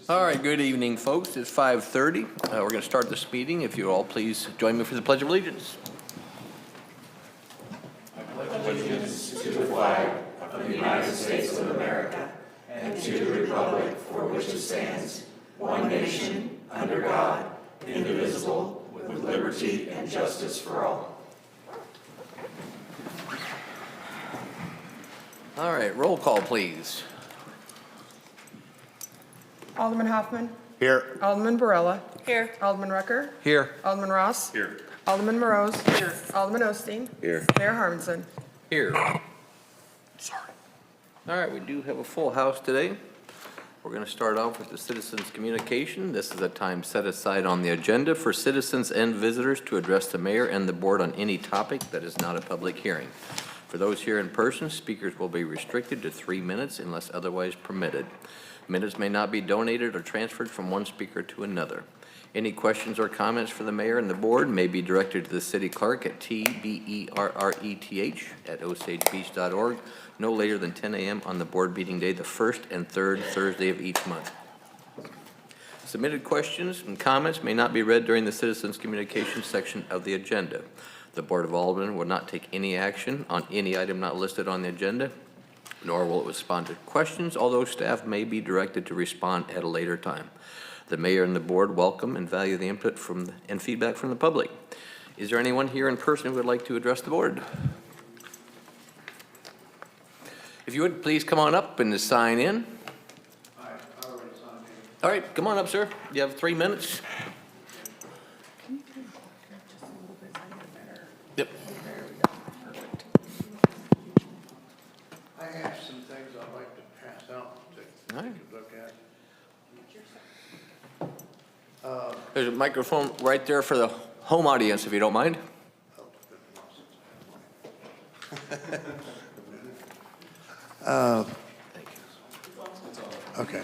All right, good evening, folks. It's 5:30. We're going to start this meeting. If you all please join me for the Pledge of Allegiance. Allegiance to the flag of the United States of America and to the republic for which it stands, one nation, under God, indivisible, with liberty and justice for all. All right, roll call, please. Alderman Hoffman. Here. Alderman Barella. Here. Alderman Rucker. Here. Alderman Ross. Here. Alderman Morose. Here. Alderman Osteen. Here. Mayor Harmonson. Here. Sorry. All right, we do have a full house today. We're going to start off with the citizens' communication. This is a time set aside on the agenda for citizens and visitors to address the mayor and the board on any topic that is not a public hearing. For those here in person, speakers will be restricted to 3 minutes unless otherwise permitted. Minutes may not be donated or transferred from one speaker to another. Any questions or comments for the mayor and the board may be directed to the city clerk at tberreth@osagebeach.org no later than 10 a.m. on the board meeting day, the first and third Thursday of each month. Submitted questions and comments may not be read during the citizens' communication section of the agenda. The Board of Aldermen will not take any action on any item not listed on the agenda, nor will it respond to questions, although staff may be directed to respond at a later time. The mayor and the board welcome and value the input and feedback from the public. Is there anyone here in person who would like to address the board? If you would, please come on up and sign in. I already signed in. All right, come on up, sir. You have 3 minutes. Yep. I have some things I'd like to pass out to All right. look at. There's a microphone right there for the home audience, if you don't mind. Oh, it's been a while since I had one. Okay.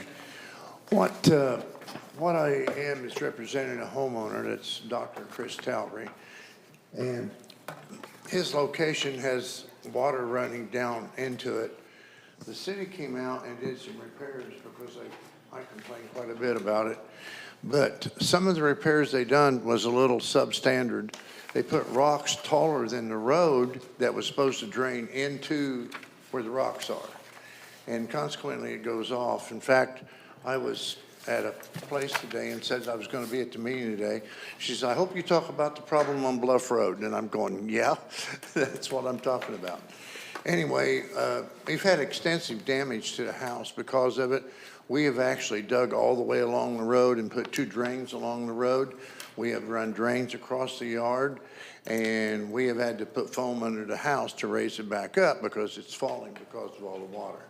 What I am is representing a homeowner, that's Dr. Chris Talbry, and his location has water running down into it. The city came out and did some repairs because I complained quite a bit about it. But some of the repairs they done was a little substandard. They put rocks taller than the road that was supposed to drain into where the rocks are. And consequently, it goes off. In fact, I was at a place today and said I was going to be at the meeting today. She said, I hope you talk about the problem on Bluff Road. And I'm going, yeah, that's what I'm talking about. Anyway, we've had extensive damage to the house because of it. We have actually dug all the way along the road and put 2 drains along the road. We have run drains across the yard, and we have had to put foam under the house to raise it back up because it's falling because of all the water.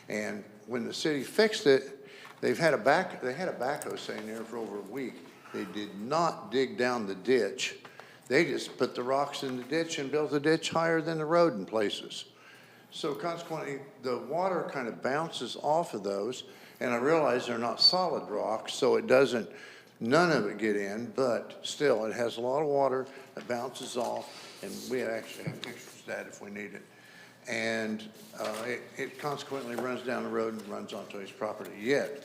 And when the city fixed it, they had a backhoe staying there for over a week. They did not dig down the ditch. They just put the rocks in the ditch and built the ditch higher than the road in places. So consequently, the water kind of bounces off of those, and I realize they're not solid rocks, so it doesn't, none of it get in, but still, it has a lot of water that bounces off, and we actually have pictures of that if we need it. And it consequently runs down the road and runs onto his property yet.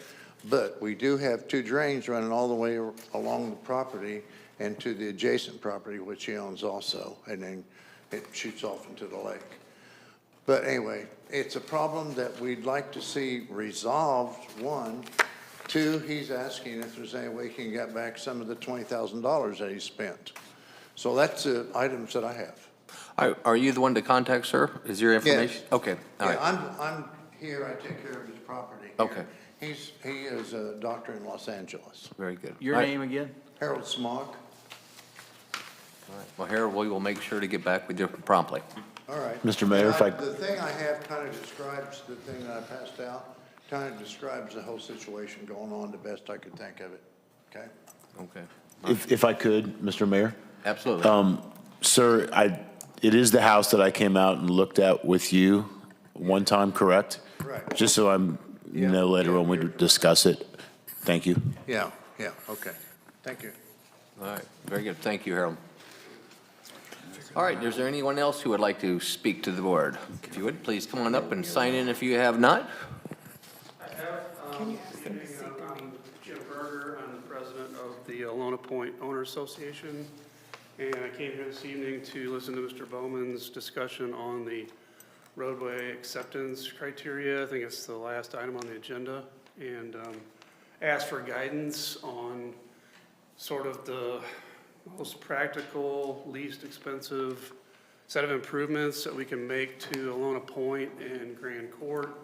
But we do have 2 drains running all the way along the property and to the adjacent property, which he owns also, and then it shoots off into the lake. But anyway, it's a problem that we'd like to see resolved, 1. 2, he's asking if there's any way he can get back some of the $20,000 that he spent. So that's the items that I have. Are you the one to contact, sir? Is your information? Yes. Okay, all right. I'm here, I take care of his property here. Okay. He is a doctor in Los Angeles. Very good. Your All right. name again? Harold Smog. All right. Well, Harold, we will make sure to get back with you promptly. All right. Mr. Mayor, if I- The thing I have kind of describes the thing that I passed out, kind of describes the whole situation going on the best I could think of it, okay? Okay. If I could, Mr. Mayor? Absolutely. Sir, it is the house that I came out and looked at with you one time, correct? Correct. Just so I'm, later on we discuss it. Thank you. Yeah, okay. Thank you. All right, very good. Thank you, Harold. All right, is there anyone else who would like to speak to the board? If you would, please come on up and sign in if you have not. I have, good evening, I'm Jim Berger, I'm the president of the Lona Point Owner Association, and I came here this evening to listen to Mr. Bowman's discussion on the roadway acceptance criteria. I think it's the last item on the agenda, and ask for guidance on sort of the most practical, least expensive set of improvements that we can make to Alona Point and Grand Court,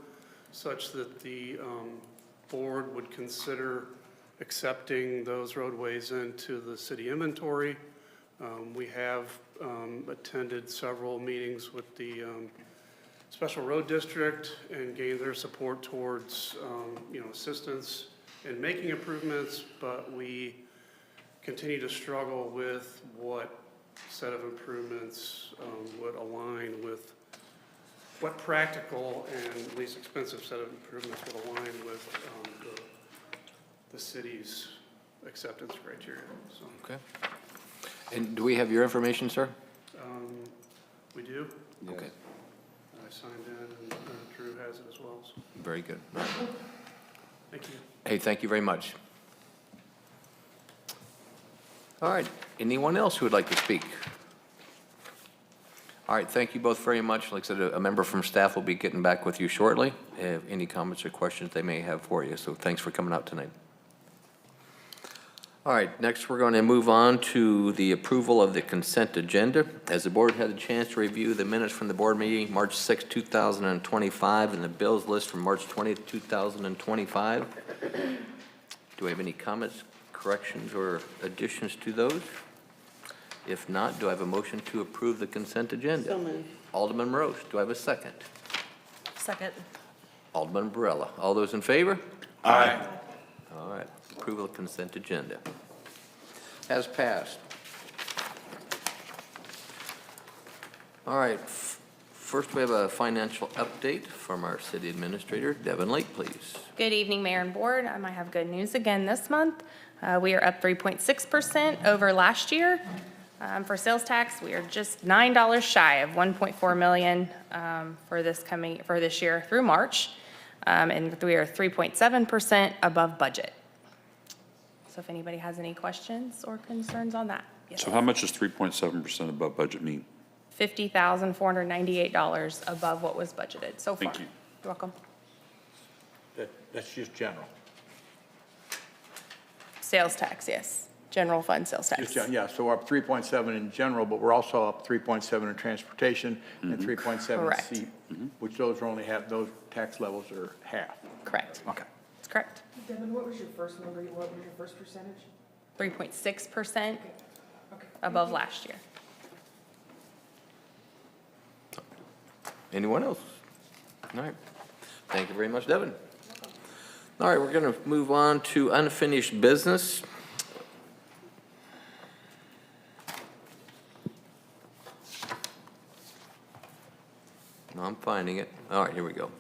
such that the board would consider accepting those roadways into the city inventory. We have attended several meetings with the Special Road District and gained their support towards, assistance in making improvements, but we continue to struggle with what set of improvements would align with, what practical and least expensive set of improvements would align with the city's acceptance criteria, so. Okay. And do we have your information, sir? We do. Okay, I signed in, and Drew has it as well, so, very good. thank you. Hey, thank you very much. All right, anyone else who would like to speak? All right, thank you both very much. Like I said, a member from staff will be getting back with you shortly, if any comments or questions they may have for you, so thanks for coming out tonight. All right, next we're going to move on to the approval of the consent agenda. As the board had a chance to review the minutes from the board meeting, March 6, 2025, and the bills list from March 20th, 2025. Do we have any comments, corrections, or additions to those? If not, do I have a motion to approve the consent agenda? So moved. Alderman Morose, do I have a second? Second. Alderman Barella. All those in favor? Aye. All right, approval of consent agenda. Has passed. All right, first we have a financial update from our city administrator, Devin Lake, please. Good evening, Mayor and Board. I have good news again this month. We are up 3.6% over last year. For sales tax, we are just $9 shy of 1.4 million for this year through March, and we are 3.7% above budget. So if anybody has any questions or concerns on that, yes. So how much does 3.7% above budget mean? $50,498 above what was budgeted so far. Thank you. You're welcome. That's just general. Sales tax, yes. General fund sales tax. Yeah, so we're up 3.7 in general, but we're also up 3.7 in transportation and 3.7 Correct. in C, which those are only half, those tax levels are half. Correct. Okay. That's correct. Devin, what was your first number? What was your first percentage? 3.6% Okay. above last year. Anyone else? All right. Thank you very much, Devin. All right, we're going to move on to unfinished business. No, I'm finding it. All right, here we go.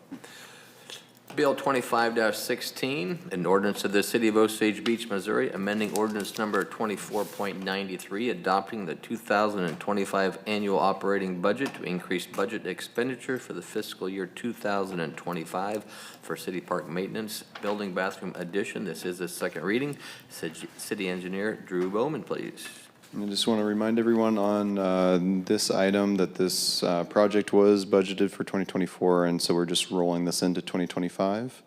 Bill 25-16, an ordinance of the City of Osage Beach, Missouri, amending ordinance number 24.93, adopting the 2025 annual operating budget to increase budget expenditure for the fiscal year 2025 for city park maintenance, building bathroom addition. This is the second reading. City Engineer Drew Bowman, please. I just want to remind everyone on this item that this project was budgeted for 2024, and so we're just rolling this into 2025.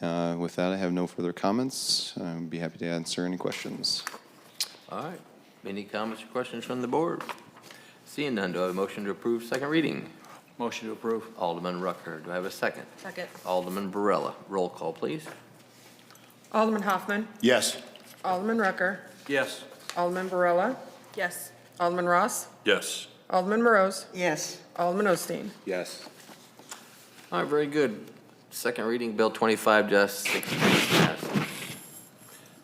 With that, I have no further comments. I'd be happy to answer any questions. All right. Any comments or questions from the board? Seeing none, do I have a motion to approve second reading? Motion to approve. Alderman Rucker, do I have a second? Second. Alderman Barella, roll call, please. Alderman Hoffman. Yes. Alderman Rucker. Yes. Alderman Barella. Yes. Alderman Ross. Yes. Alderman Morose. Yes. Alderman Osteen. Yes. All right, very good. Second reading, Bill 25-16 passes.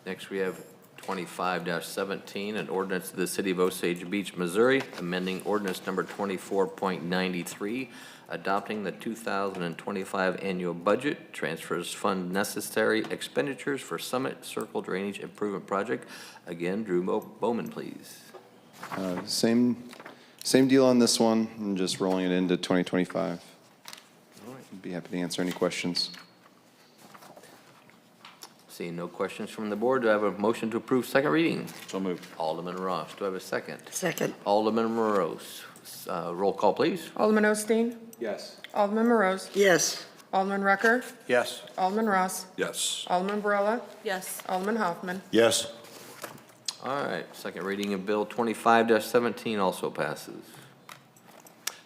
Next, we have 25-17, an ordinance of the City of Osage Beach, Missouri, amending ordinance number 24.93, adopting the 2025 annual budget, transfers fund necessary expenditures for Summit Circle Drainage Improvement Project. Again, Drew Bowman, please. Same Same deal on this one, and just rolling it into 2025. Be happy to answer any questions. Seeing no questions from the board, do I have a motion to approve second reading? So moved. Alderman Ross, do I have a second? Second. Alderman Morose. Roll call, please. Alderman Osteen? Yes. Alderman Morose? Yes. Alderman Rucker? Yes. Alderman Ross? Yes. Alderman Barella? Yes. Alderman Hoffman? Yes. All right, second reading of Bill 25-17 also passes.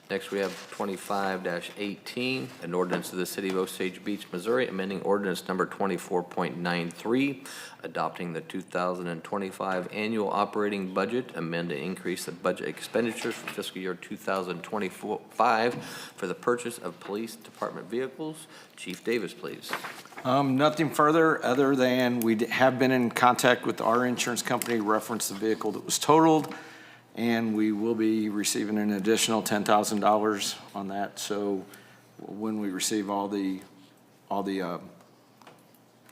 Next, we have 25-18, an ordinance of the City of Osage Beach, Missouri, amending ordinance number 24.93, adopting the 2025 annual operating budget, amend to increase the budget expenditures for fiscal year 2025 for the purchase of police department vehicles. Chief Davis, please. Nothing further, other than we have been in contact with our insurance company, reference the vehicle that was totaled, and we will be receiving an additional $10,000 on that. So when we receive all the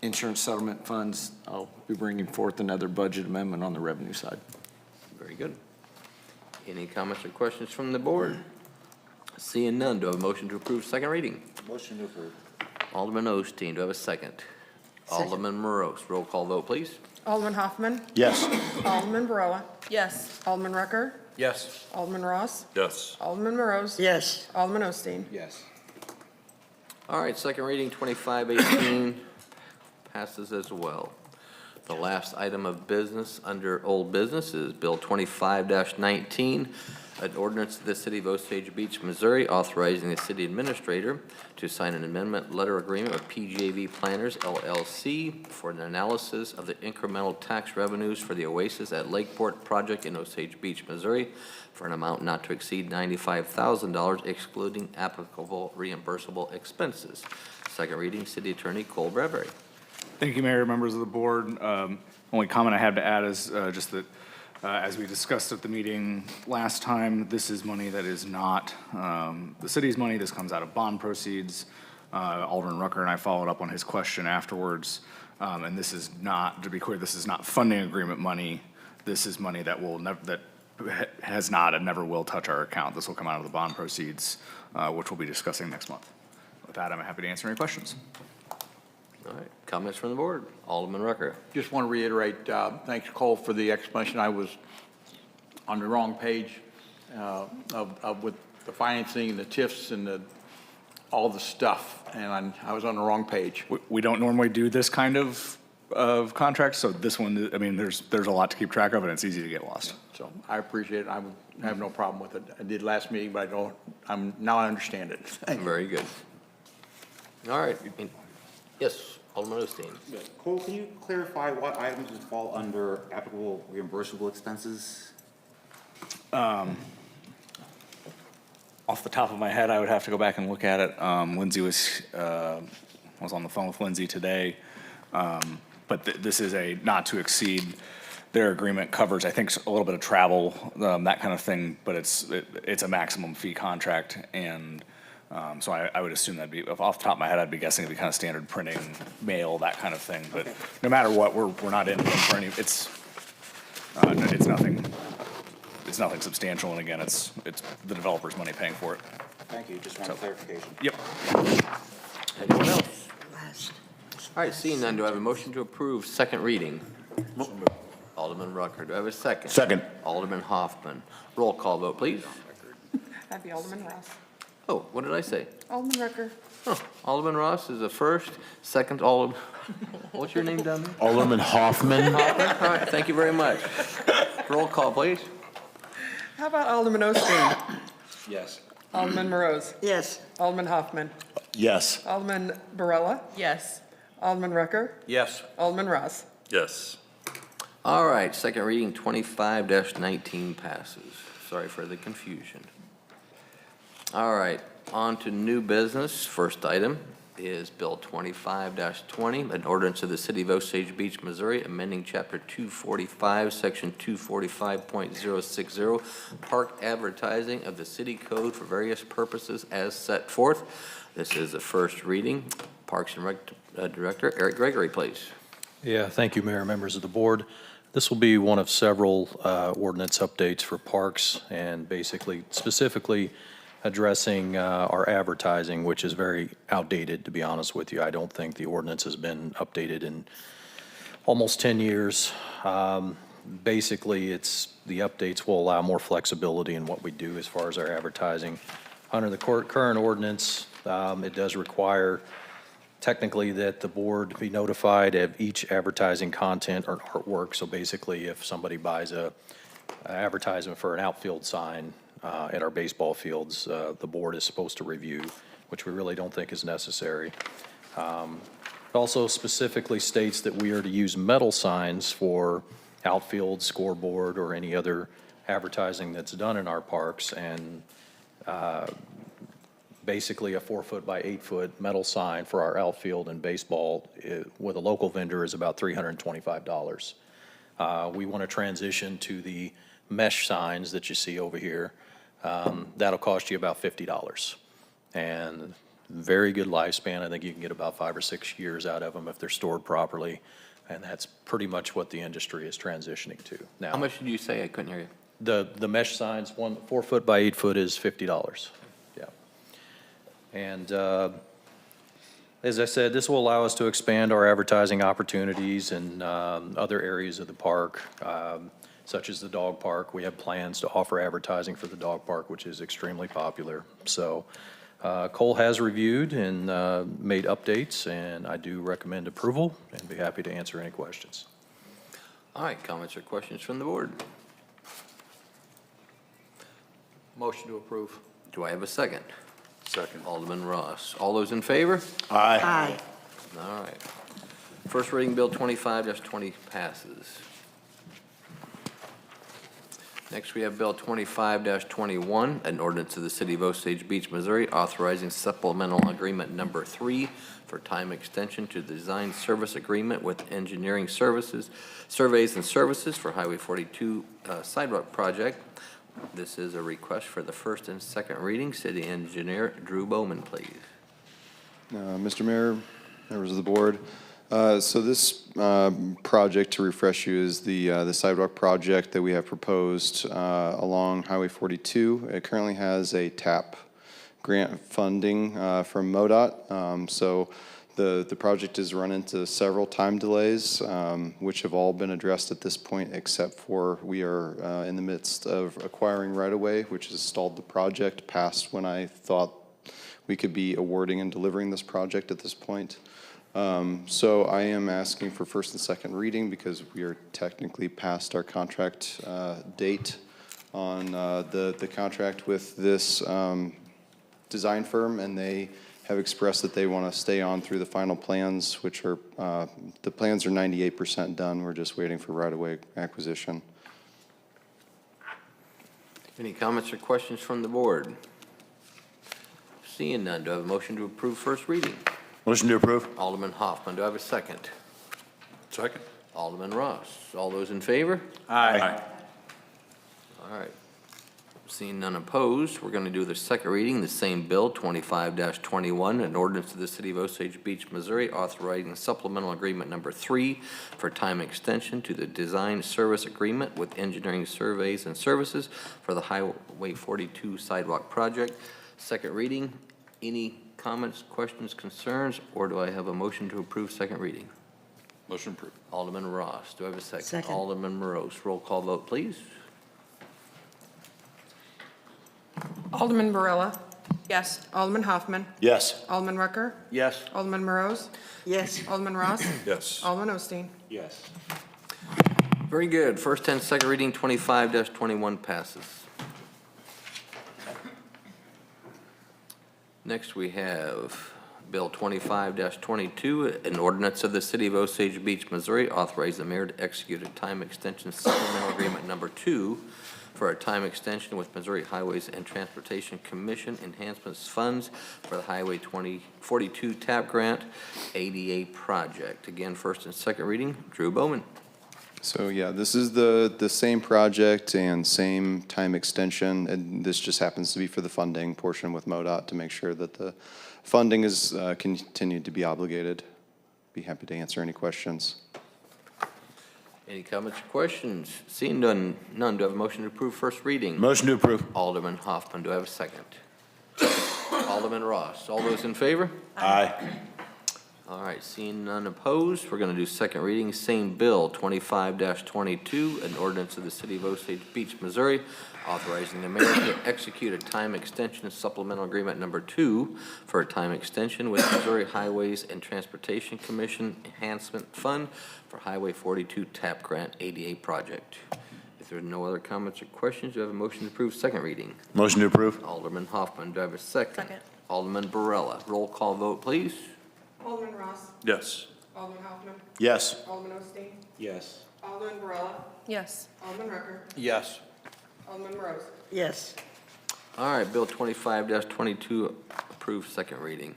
insurance settlement funds, I'll be bringing forth another budget amendment on the revenue side. Very good. Any comments or questions from the board? Seeing none, do I have a motion to approve second reading? Motion to approve. Alderman Osteen, do I have a second? Alderman Morose, roll call vote, please. Alderman Hoffman? Yes. Alderman Barella? Yes. Alderman Rucker? Yes. Alderman Ross? Yes. Alderman Morose? Yes. Alderman Osteen? Yes. All right, second reading, 25-18, passes as well. The last item of business under old business is Bill 25-19, an ordinance of the City of Osage Beach, Missouri, authorizing the city administrator to sign an amendment letter agreement with PJV Planners LLC for an analysis of the incremental tax revenues for the Oasis at Lakeport project in Osage Beach, Missouri, for an amount not to exceed $95,000, excluding applicable reimbursable expenses. Second reading, City Attorney Cole Bradbury. Thank you, Mayor, members of the board. Only comment I have to add is just that, as we discussed at the meeting last time, this is money that is not the city's money. This comes out of bond proceeds. Alderman Rucker and I followed up on his question afterwards. And this is not, to be clear, this is not funding agreement money. This is money that will never, that has not and never will touch our account. This will come out of the bond proceeds, which we'll be discussing next month. With that, I'm happy to answer any questions. All right, comments from the board. Alderman Rucker. Just want to reiterate, thanks, Cole, for the explanation. I was on the wrong page with the financing and the TIFs and all the stuff, and I was on the wrong page. We don't normally do this kind of contracts, so this one, I mean, there's a lot to keep track of, and it's easy to get lost. So I appreciate it. I have no problem with it. I did last meeting, but now I understand it. Very good. All right. Yes, Alderman Osteen. Cole, can you clarify what items would fall under applicable reimbursable expenses? Off the top of my head, I would have to go back and look at it. Lindsay was on the phone with Lindsay today. But this is a not to exceed. Their agreement covers, I think, a little bit of travel, that kind of thing, but it's a maximum fee contract. And so I would assume that'd be, off the top of my head, I'd be guessing it'd be kind of standard printing, mail, that kind of thing. But no matter what, we're not in for any, it's nothing substantial. And again, it's the developer's money paying for it. Thank you, just wanted clarification. Yep. Anyone else? All right, seeing none, do I have a motion to approve second reading? Alderman Rucker, do I have a second? Second. Alderman Hoffman. Roll call vote, please. That'd be Alderman Ross. Oh, what did I say? Alderman Rucker. Oh, Alderman Ross is the first, second Alderman, what's your name down there? Alderman Hoffman. Hoffman? All right, thank you very much. Roll call, please. How about Alderman Osteen? Yes. Alderman Morose? Yes. Alderman Hoffman? Yes. Alderman Barella? Yes. Alderman Rucker? Yes. Alderman Ross? Yes. All right, second reading, 25-19 passes. Sorry for the confusion. All right, on to new business. First item is Bill 25-20, an ordinance of the City of Osage Beach, Missouri, amending Chapter 245, Section 245.060, park advertising of the city code for various purposes as set forth. This is the first reading. Parks and Rec Director Eric Gregory, please. Yeah, thank you, Mayor, members of the board. This will be one of several ordinance updates for parks and basically specifically addressing our advertising, which is very outdated, to be honest with you. I don't think the ordinance has been updated in almost 10 years. Basically, the updates will allow more flexibility in what we do as far as our advertising. Under the current ordinance, it does require technically that the board be notified of each advertising content or artwork. So basically, if somebody buys a advertisement for an outfield sign at our baseball fields, the board is supposed to review, which we really don't think is necessary. It also specifically states that we are to use metal signs for outfield, scoreboard, or any other advertising that's done in our parks, and basically a 4-foot by 8-foot metal sign for our outfield and baseball with a local vendor is about $325. We want to transition to the mesh signs that you see over here. That'll cost you about $50. And very good lifespan. I think you can get about 5 or 6 years out of them if they're stored properly. And that's pretty much what the industry is transitioning to now. How much did you say? I couldn't hear you. The mesh signs, 4-foot by 8-foot is $50. Yeah. And as I said, this will allow us to expand our advertising opportunities in other areas of the park, such as the dog park. We have plans to offer advertising for the dog park, which is extremely popular. So Cole has reviewed and made updates, and I do recommend approval and be happy to answer any questions. All right, comments or questions from the board? Motion to approve. Do I have a second? Second. Alderman Ross. All those in favor? Aye. All right. First reading, Bill 25-20 passes. Next, we have Bill 25-21, an ordinance of the City of Osage Beach, Missouri, authorizing supplemental agreement number 3 for time extension to the design service agreement with engineering services, surveys and services for Highway 42 sidewalk project. This is a request for the first and second reading. City Engineer Drew Bowman, please. Mr. Mayor, members of the board, so this project, to refresh you, is the sidewalk project that we have proposed along Highway 42. It currently has a TAP grant funding from MoDOT. So the project has run into several time delays, which have all been addressed at this point, except for we are in the midst of acquiring right-of-way, which has stalled the project past when I thought we could be awarding and delivering this project at this point. So I am asking for first and second reading because we are technically past our contract date on the contract with this design firm, and they have expressed that they want to stay on through the final plans, which are, the plans are 98% done. We're just waiting for right-of-way acquisition. Any comments or questions from the board? Seeing none, do I have a motion to approve first reading? Motion to approve. Alderman Hoffman, do I have a second? Second. Alderman Ross. All those in favor? Aye. All right. Seeing none opposed, we're going to do the second reading, the same bill, 25-21, an ordinance of the City of Osage Beach, Missouri, authorizing supplemental agreement number 3 for time extension to the design service agreement with engineering surveys and services for the Highway 42 sidewalk project. Second reading. Any comments, questions, concerns, or do I have a motion to approve second reading? Motion approved. Alderman Ross. Do I have a second? Second. Alderman Morose. Roll call vote, please. Alderman Barilla. Yes. Alderman Hoffman. Yes. Alderman Rucker. Yes. Alderman Morose. Yes. Alderman Ross. Yes. Alderman Osteen. Yes. Very good. First and second reading, 25-21 passes. Next, we have Bill 25-22, an ordinance of the City of Osage Beach, Missouri, authorizing the mayor to execute a time extension supplemental agreement number 2 for a time extension with Missouri Highways and Transportation Commission enhancements funds for the Highway 42 TAP grant ADA project. Again, first and second reading. Drew Bowman. So yeah, this is the same project and same time extension, and this just happens to be for the funding portion with MoDOT to make sure that the funding is continued to be obligated. Be happy to answer any questions. Any comments or questions? Seeing none, do I have a motion to approve first reading? Motion to approve. Alderman Hoffman, do I have a second? Alderman Ross, all those in favor? Aye. All right, seeing none opposed, we're going to do second reading, same bill, 25-22, an ordinance of the City of Osage Beach, Missouri, authorizing the mayor to execute a time extension supplemental agreement number 2 for a time extension with Missouri Highways and Transportation Commission Enhancement Fund for Highway 42 TAP Grant ADA project. If there are no other comments or questions, do I have a motion to approve second reading? Motion to approve. Alderman Hoffman, do I have a second? Second. Alderman Barella, roll call vote, please. Alderman Ross. Yes. Alderman Hoffman. Yes. Alderman Osteen. Yes. Alderman Barella. Yes. Alderman Rucker. Yes. Alderman Rose. Yes. All right, Bill 25-22 approved second reading.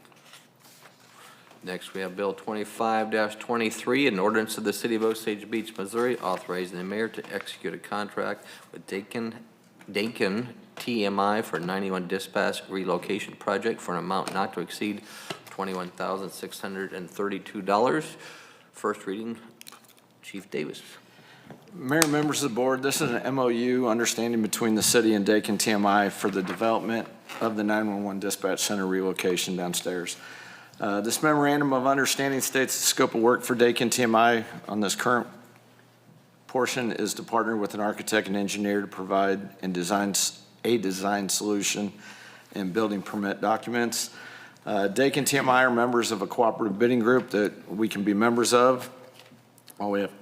Next, we have Bill 25-23, an ordinance of the City of Osage Beach, Missouri, authorizing the mayor to execute a contract with Dakin TMI for 91 dispatch relocation project for an amount not to exceed $21,632. First reading, Chief Davis. Mayor, members of the board, this is an MOU understanding between the city and Dakin TMI for the development of the 911 dispatch center relocation downstairs. This memorandum of understanding states the scope of work for Dakin TMI on this current portion is to partner with an architect and engineer to provide and design solution and building permit documents. Dakin TMI are members of a cooperative bidding group that we can be members of. All we have,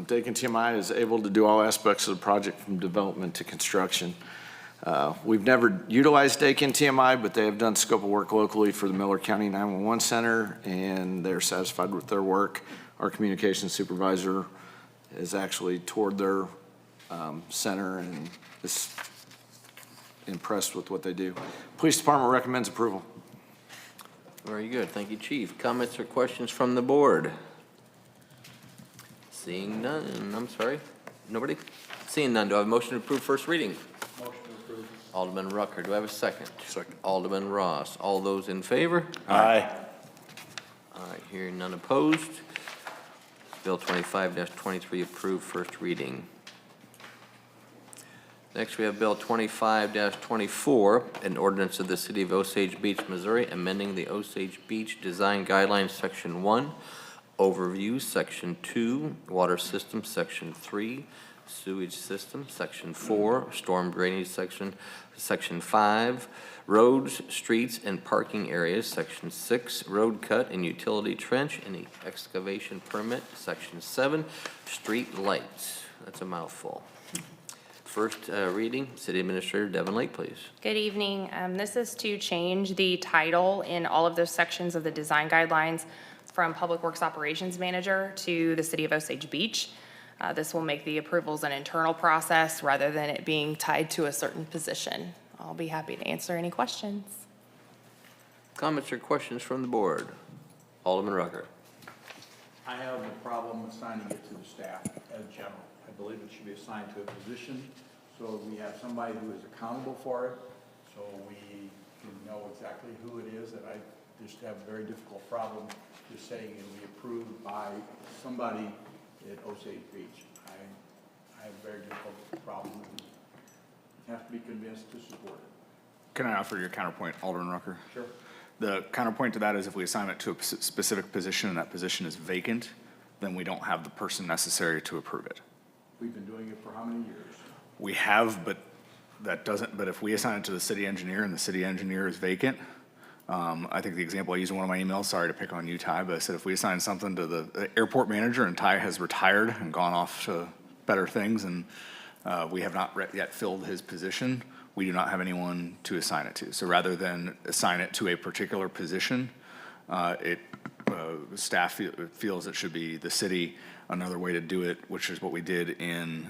Dakin TMI is able to do all aspects of the project from development to construction. We've never utilized Dakin TMI, but they have done scope of work locally for the Miller County 911 Center, and they're satisfied with their work. Our communications supervisor is actually toured their center and is impressed with what they do. Police Department recommends approval. Very good, thank you, Chief. Comments or questions from the board? Seeing none, I'm sorry, nobody? Seeing none, do I have a motion to approve first reading? Motion to approve. Alderman Rucker, do I have a second? Second. Alderman Ross, all those in favor? Aye. All right, hearing none opposed. Bill 25-23 approved first reading. Next, we have Bill 25-24, an ordinance of the City of Osage Beach, Missouri, amending the Osage Beach Design Guidelines, Section 1, Overview, Section 2, Water System, Section 3, Sewage System, Section 4, Storm Drainage, Section 5, Roads, Streets, and Parking Areas, Section 6, Road Cut and Utility Trench and the Excavation Permit, Section 7, Street Lights. That's a mouthful. First reading, City Administrator Devin Lake, please. Good evening. This is to change the title in all of those sections of the design guidelines from Public Works Operations Manager to the City of Osage Beach. This will make the approvals an internal process rather than it being tied to a certain position. I'll be happy to answer any questions. Comments or questions from the board? Alderman Rucker. I have a problem assigning it to the staff as general. I believe it should be assigned to a position, so we have somebody who is accountable for it, so we can know exactly who it is, and I just have a very difficult problem just saying it'll be approved by somebody at Osage Beach. I have a very difficult problem and have to be convinced to support it. Can I offer your counterpoint, Alderman Rucker? Sure. The counterpoint to that is if we assign it to a specific position and that position is vacant, then we don't have the person necessary to approve it. We've been doing it for how many years? We have, but but if we assign it to the city engineer and the city engineer is vacant, I think the example I used in one of my emails, sorry to pick on you, Ty, but I said if we assign something to the airport manager and Ty has retired and gone off to better things and we have not yet filled his position, we do not have anyone to assign it to. So rather than assign it to a particular position, staff feels it should be the city. Another way to do it, which is what we did in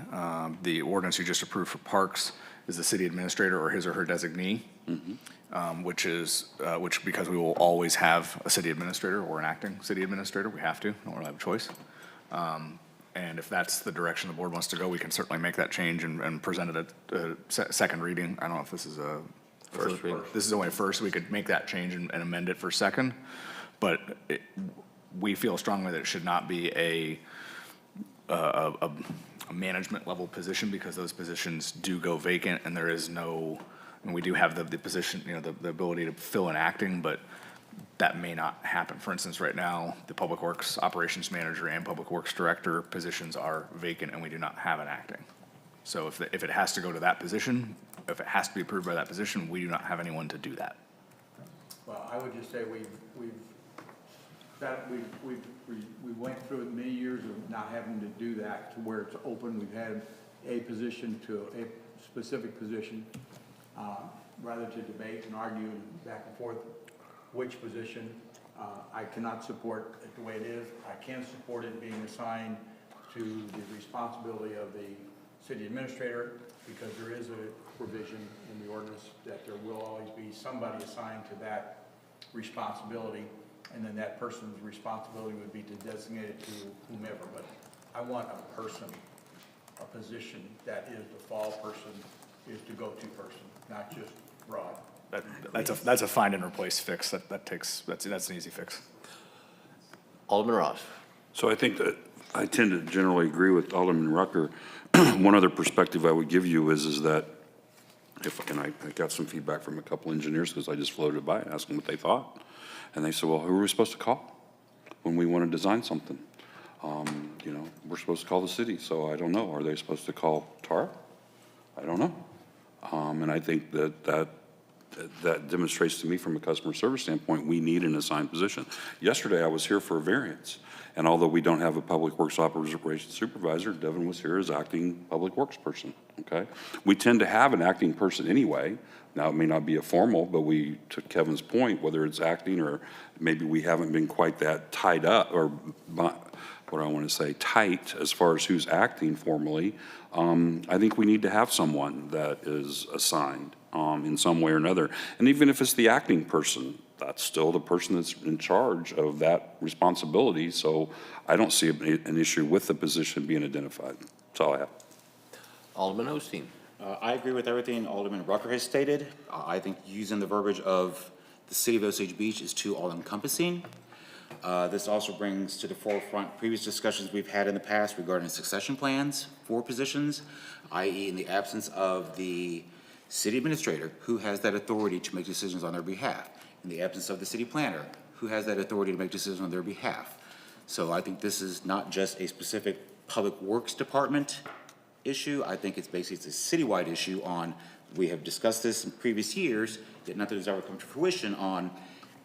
the ordinance you just approved for parks, is the city administrator or his or her designee, which because we will always have a city administrator or an acting city administrator, we have to, don't really have a choice. And if that's the direction the board wants to go, we can certainly make that change and present it at second reading. I don't know if this is a First reading. This is only a first. We could make that change and amend it for second, but we feel strongly that it should not be a management level position, because those positions do go vacant, and there is no, and we do have the position, the ability to fill an acting, but that may not happen. For instance, right now, the Public Works Operations Manager and Public Works Director positions are vacant, and we do not have an acting. So if it has to go to that position, if it has to be approved by that position, we do not have anyone to do that. Well, I would just say we went through many years of not having to do that to where it's open. We've had a position to a specific position, rather to debate and argue back and forth which position. I cannot support it the way it is. I can support it being assigned to the responsibility of the city administrator, because there is a provision in the ordinance that there will always be somebody assigned to that responsibility, and then that person's responsibility would be to designate it to whomever. But I want a person, a position that is the fall person, is the go-to person, not just broad. That's a find and replace fix. That's an easy fix. Alderman Ross. So I think that I tend to generally agree with Alderman Rucker. One other perspective I would give you is that and I got some feedback from a couple engineers, because I just floated by and asked them what they thought. And they said, well, who are we supposed to call when we want to design something? We're supposed to call the city, so I don't know. Are they supposed to call TAR? I don't know. And I think that demonstrates to me, from a customer service standpoint, we need an assigned position. Yesterday, I was here for a variance. And although we don't have a Public Works Operations Supervisor, Devin was here as acting Public Works person, okay? We tend to have an acting person anyway. Now, it may not be a formal, but we, to Kevin's point, whether it's acting or maybe we haven't been quite that tied up, or what I want to say, tight as far as who's acting formally, I think we need to have someone that is assigned in some way or another. And even if it's the acting person, that's still the person that's in charge of that responsibility. So I don't see an issue with the position being identified. That's all I have. Alderman Osteen. I agree with everything Alderman Rucker has stated. I think using the verbiage of the city of Osage Beach is too all-encompassing. This also brings to the forefront previous discussions we've had in the past regarding succession plans for positions, i.e. in the absence of the city administrator, who has that authority to make decisions on their behalf. In the absence of the city planner, who has that authority to make decisions on their behalf. So I think this is not just a specific Public Works Department issue. I think it's basically, it's a citywide issue on, we have discussed this in previous years, yet nothing has ever come to fruition on,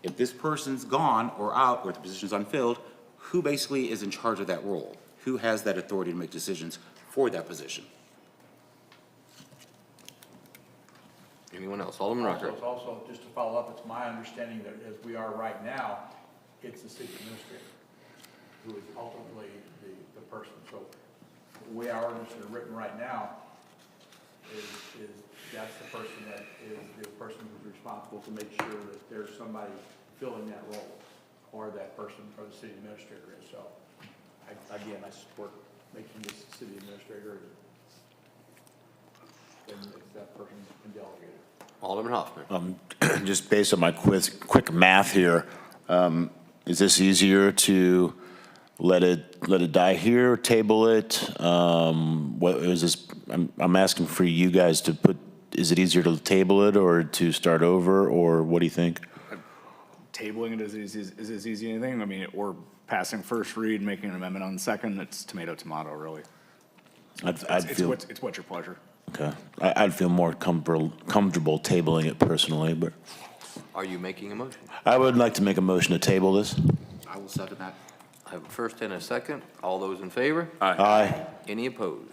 if this person's gone or out, or the position's unfilled, who basically is in charge of that role? Who has that authority to make decisions for that position? Anyone else? Alderman Rucker. Also, just to follow up, it's my understanding that as we are right now, it's the city administrator who is ultimately the person. So the way our ordinance is written right now is that's the person that is the person who's responsible to make sure that there's somebody filling that role, or that person, or the city administrator is. So again, I support making this city administrator, and if that person can delegate it. Alderman Hoffman. Just based on my quick math here, is this easier to let it die here, table it? What is this? I'm asking for you guys to put. Is it easier to table it or to start over, or what do you think? Tabling it is as easy as anything. I mean, or passing first read, making an amendment on second. It's tomato, really. It's what's your pleasure. Okay, I'd feel more comfortable tabling it personally, but. Are you making a motion? I would like to make a motion to table this. I will second that. I have a first and a second. All those in favor? Aye. Any opposed?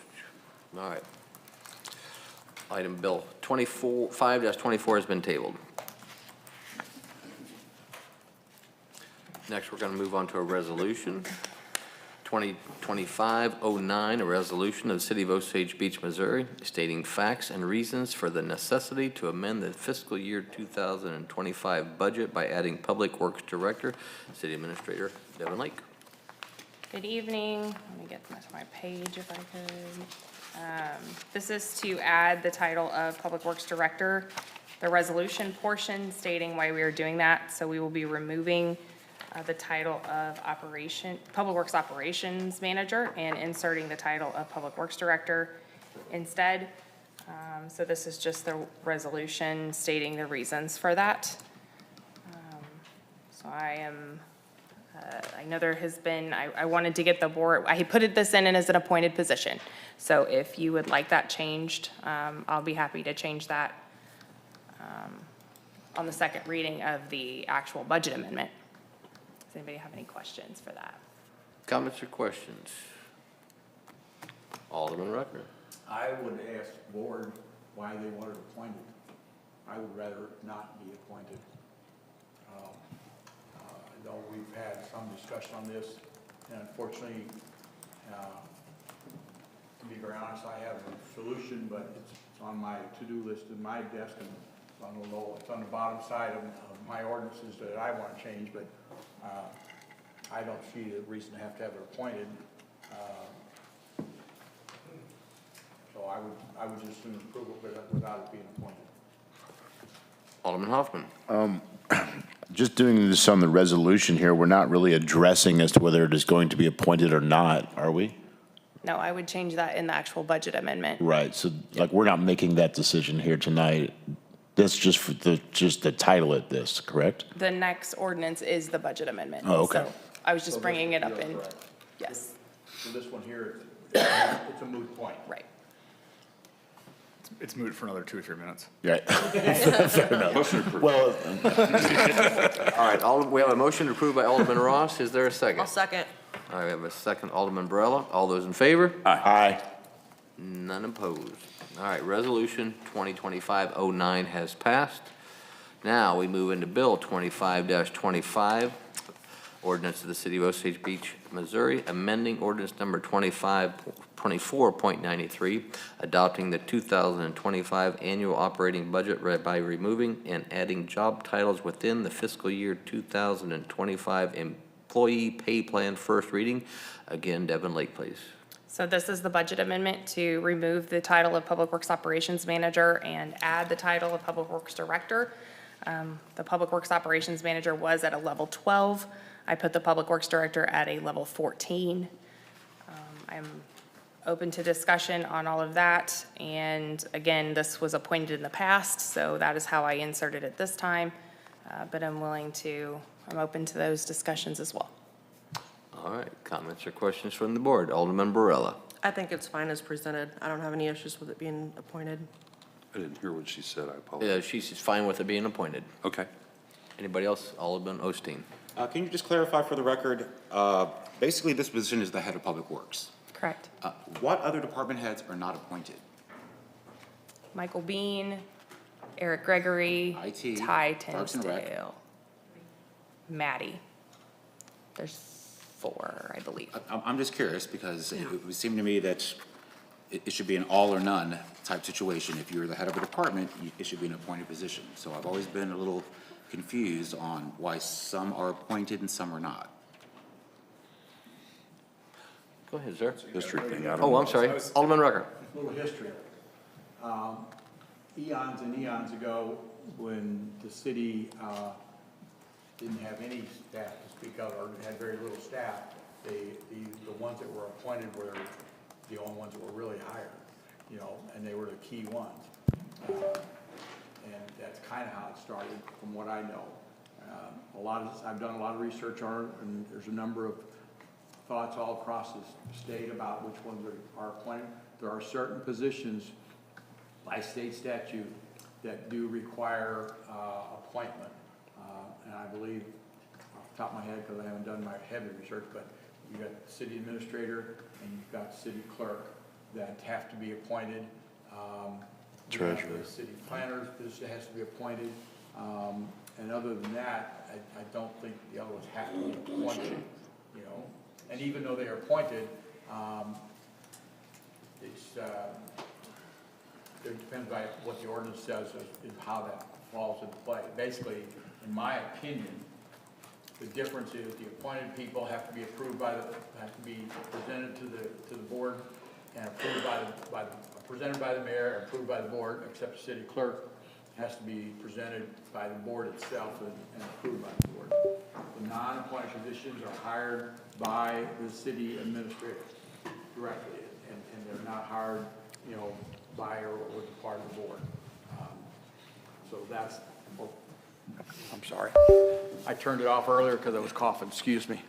All right. Item Bill 5-24 has been tabled. Next, we're going to move on to a resolution. 2025-09, a resolution of the City of Osage Beach, Missouri, stating facts and reasons for the necessity to amend the fiscal year 2025 budget by adding Public Works Director, City Administrator Devin Lake. Good evening. Let me get to my page if I could. This is to add the title of Public Works Director, the resolution portion stating why we are doing that. So we will be removing the title of Public Works Operations Manager and inserting the title of Public Works Director instead. So this is just the resolution stating the reasons for that. So I know there has been, I wanted to get the board, I put this in as an appointed position. So if you would like that changed, I'll be happy to change that on the second reading of the actual budget amendment. Does anybody have any questions for that? Comments or questions? Alderman Rucker. I would ask the board why they wanted appointed. I would rather not be appointed. I know we've had some discussion on this, and unfortunately, to be very honest, I have a solution, but it's on my to-do list in my desk, and it's on the bottom side of my ordinances that I want to change, but I don't see the reason to have it appointed. So I would just assume approval without it being appointed. Alderman Hoffman. Just doing this on the resolution here, we're not really addressing as to whether it is going to be appointed or not, are we? No, I would change that in the actual budget amendment. Right, so like, we're not making that decision here tonight. That's just for just the title of this, correct? The next ordinance is the budget amendment. Oh, okay. So I was just bringing it up in, Correct. yes, So this one here, it's a moot point. right. It's moot for another 2 or 3 minutes. Right. Fair enough. Motion approved. Well, All right, we have a motion approved by Alderman Ross. Is there a second? I'll second. All right, we have a second, Alderman Barella. All those in favor? aye. None opposed. All right, Resolution 2025-09 has passed. Now we move into Bill 25-25, ordinance of the City of Osage Beach, Missouri, amending ordinance number 24.93, adopting the 2025 annual operating budget by removing and adding job titles within the fiscal year 2025 employee pay plan, first reading. Again, Devin Lake, please. So this is the budget amendment to remove the title of Public Works Operations Manager and add the title of Public Works Director. The Public Works Operations Manager was at a level 12. I put the Public Works Director at a level 14. I'm open to discussion on all of that. And again, this was appointed in the past, so that is how I inserted it this time. But I'm open to those discussions as well. All right, comments or questions from the board? Alderman Barella. I think it's fine as presented. I don't have any issues with it being appointed. I didn't hear what she said, I apologize. Yeah, she's fine with it being appointed. Okay. Anybody else? Alderman Osteen. Can you just clarify for the record, basically this position is the head of Public Works. Correct. What other department heads are not appointed? Michael Bean, Eric Gregory, IT, Ty Parks and Rec. Tinsdale, Maddie. There's 4, I believe. I'm just curious because it would seem to me that it should be an all or none type situation. If you're the head of a department, it should be an appointed position. So I've always been a little confused on why some are appointed and some are not. Go ahead, sir. History thing, I don't Oh, know. I'm sorry. Alderman Rucker. A little history. Eons and eons ago, when the city didn't have any staff to speak of, or had very little staff, the ones that were appointed were the only ones that were really hired, and they were the key ones. And that's kind of how it started, from what I know. I've done a lot of research on it, and there's a number of thoughts all across the state about which ones are appointed. There are certain positions by state statute that do require appointment. And I believe, off the top of my head, because I haven't done my heavy research, but you've got the city administrator and you've got the city clerk that have to be appointed. Treasurer. The city planner's position has to be appointed. And other than that, I don't think the other ones have to be appointed, And even though they are appointed, it depends by what the ordinance says is how that falls into play. Basically, in my opinion, the difference is the appointed people have to be approved have to be presented to the board and approved presented by the mayor, and approved by the board, except the city clerk has to be presented by the board itself and approved by the board. the non-appointed positions are hired by the city administrator directly, and they're not hired, you know, by or with a part of the board. So that's, oh, I'm sorry. I turned it off earlier because I was coughing, excuse me.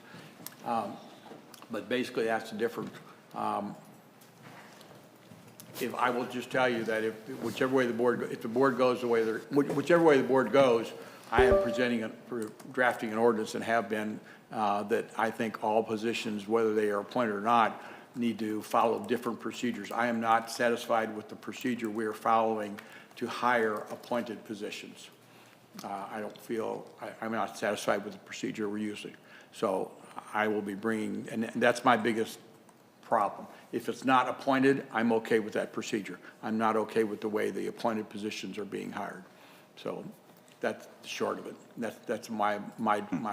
But basically, that's the difference. If I will just tell you that if whichever way the board, if the board goes the way they're, whichever way the board goes, I am drafting an ordinance and have been, that I think all positions, whether they are appointed or not, need to follow different procedures. I am not satisfied with the procedure we are following to hire appointed positions. I don't feel, I'm not satisfied with the procedure we're using. So I will be bringing, and that's my biggest problem. If it's not appointed, I'm okay with that procedure. I'm not okay with the way the appointed positions are being hired. So that's the short of it. That's my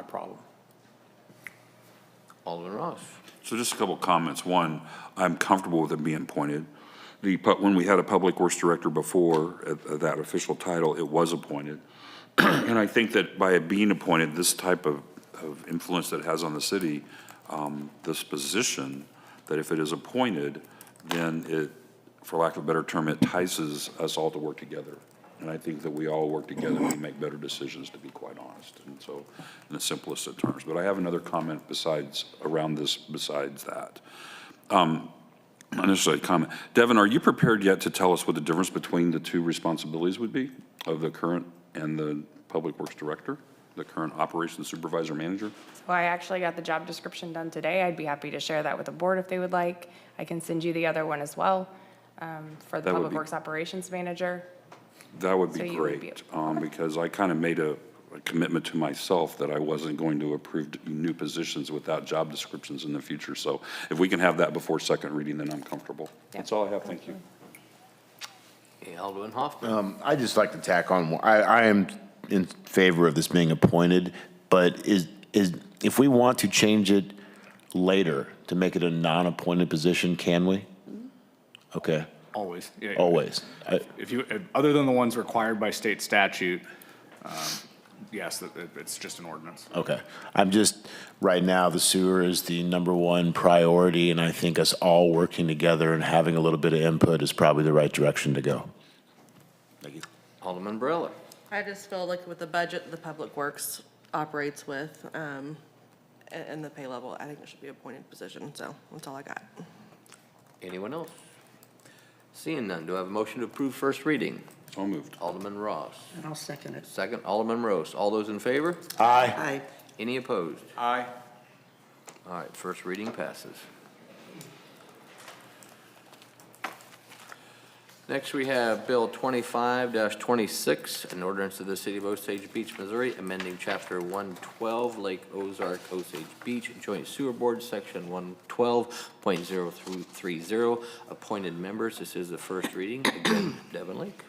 problem. Alderman Ross. So just a couple comments. One, I'm comfortable with it being appointed. When we had a public works director before, that official title, it was appointed. And I think that by it being appointed, this type of influence that it has on the city, this position, that if it is appointed, then it, for lack of a better term, it entices us all to work together. And I think that we all work together and we make better decisions, to be quite honest. And so, in the simplest of terms. But I have another comment around this besides that. Not necessarily a comment. Devin, are you prepared yet to tell us what the difference between the two responsibilities would be of the current and the Public Works Director, the current Operations Supervisor Manager? Well, I actually got the job description done today. I'd be happy to share that with the board if they would like. I can send you the other one as well, for the Public Works Operations Manager. That would be So you would be- great, because I kind of made a commitment to myself that I wasn't going to approve new positions without job descriptions in the future. So if we can have that before second reading, then I'm comfortable. That's all I have. Thank you. Okay, Alderman Hoffman. I'd just like to tack on, I am in favor of this being appointed, but if we want to change it later to make it a non-appointed position, can we? Okay. Always. Yeah, Always. Other than the ones required by state statute, yes, it's just an ordinance. Okay. I'm just, right now, the sewer is the #1 priority, and I think us all working together and having a little bit of input is probably the right direction to go. Thank you. Alderman Barella. I just feel like with the budget the Public Works operates with, and the pay level, I think it should be a appointed position, so that's all I got. Anyone else? Seeing none, do I have a motion to approve first reading? So moved. Alderman Ross. And I'll second it. Second, Alderman Rose. All those in favor? Aye. Aye. Any opposed? Aye. All right, first reading passes. Next, we have Bill 25-26, an ordinance of the City of Osage Beach, Missouri, amending Chapter 112, Lake Ozark Osage Beach Joint Sewer Board, Section 112.030, appointed members. This is the first reading. Again, Devin Lake.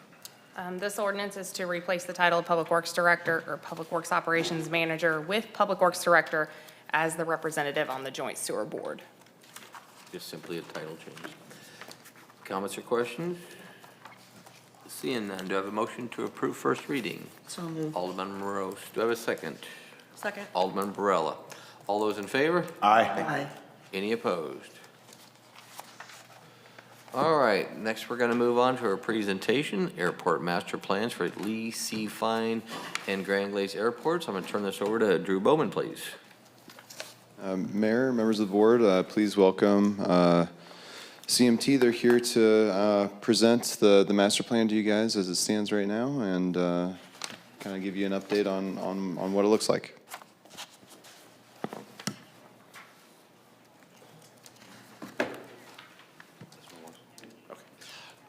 This ordinance is to replace the title of Public Works Director or Public Works Operations Manager with Public Works Director as the representative on the Joint Sewer Board. Just simply a title change. Comments or questions? Seeing none, do I have a motion to approve first reading? So moved. Alderman Rose. Do I have a second? Second. Alderman Barella. All those in favor? Aye. Aye. Any opposed? All right, next we're going to move on to our presentation, Airport Master Plans for Lee, C. Fine, and Grand Glades Airports. I'm going to turn this over to Drew Bowman, please. Mayor, members of the board, please welcome CMT. They're here to present the master plan to you guys as it stands right now and kind of give you an update on what it looks like.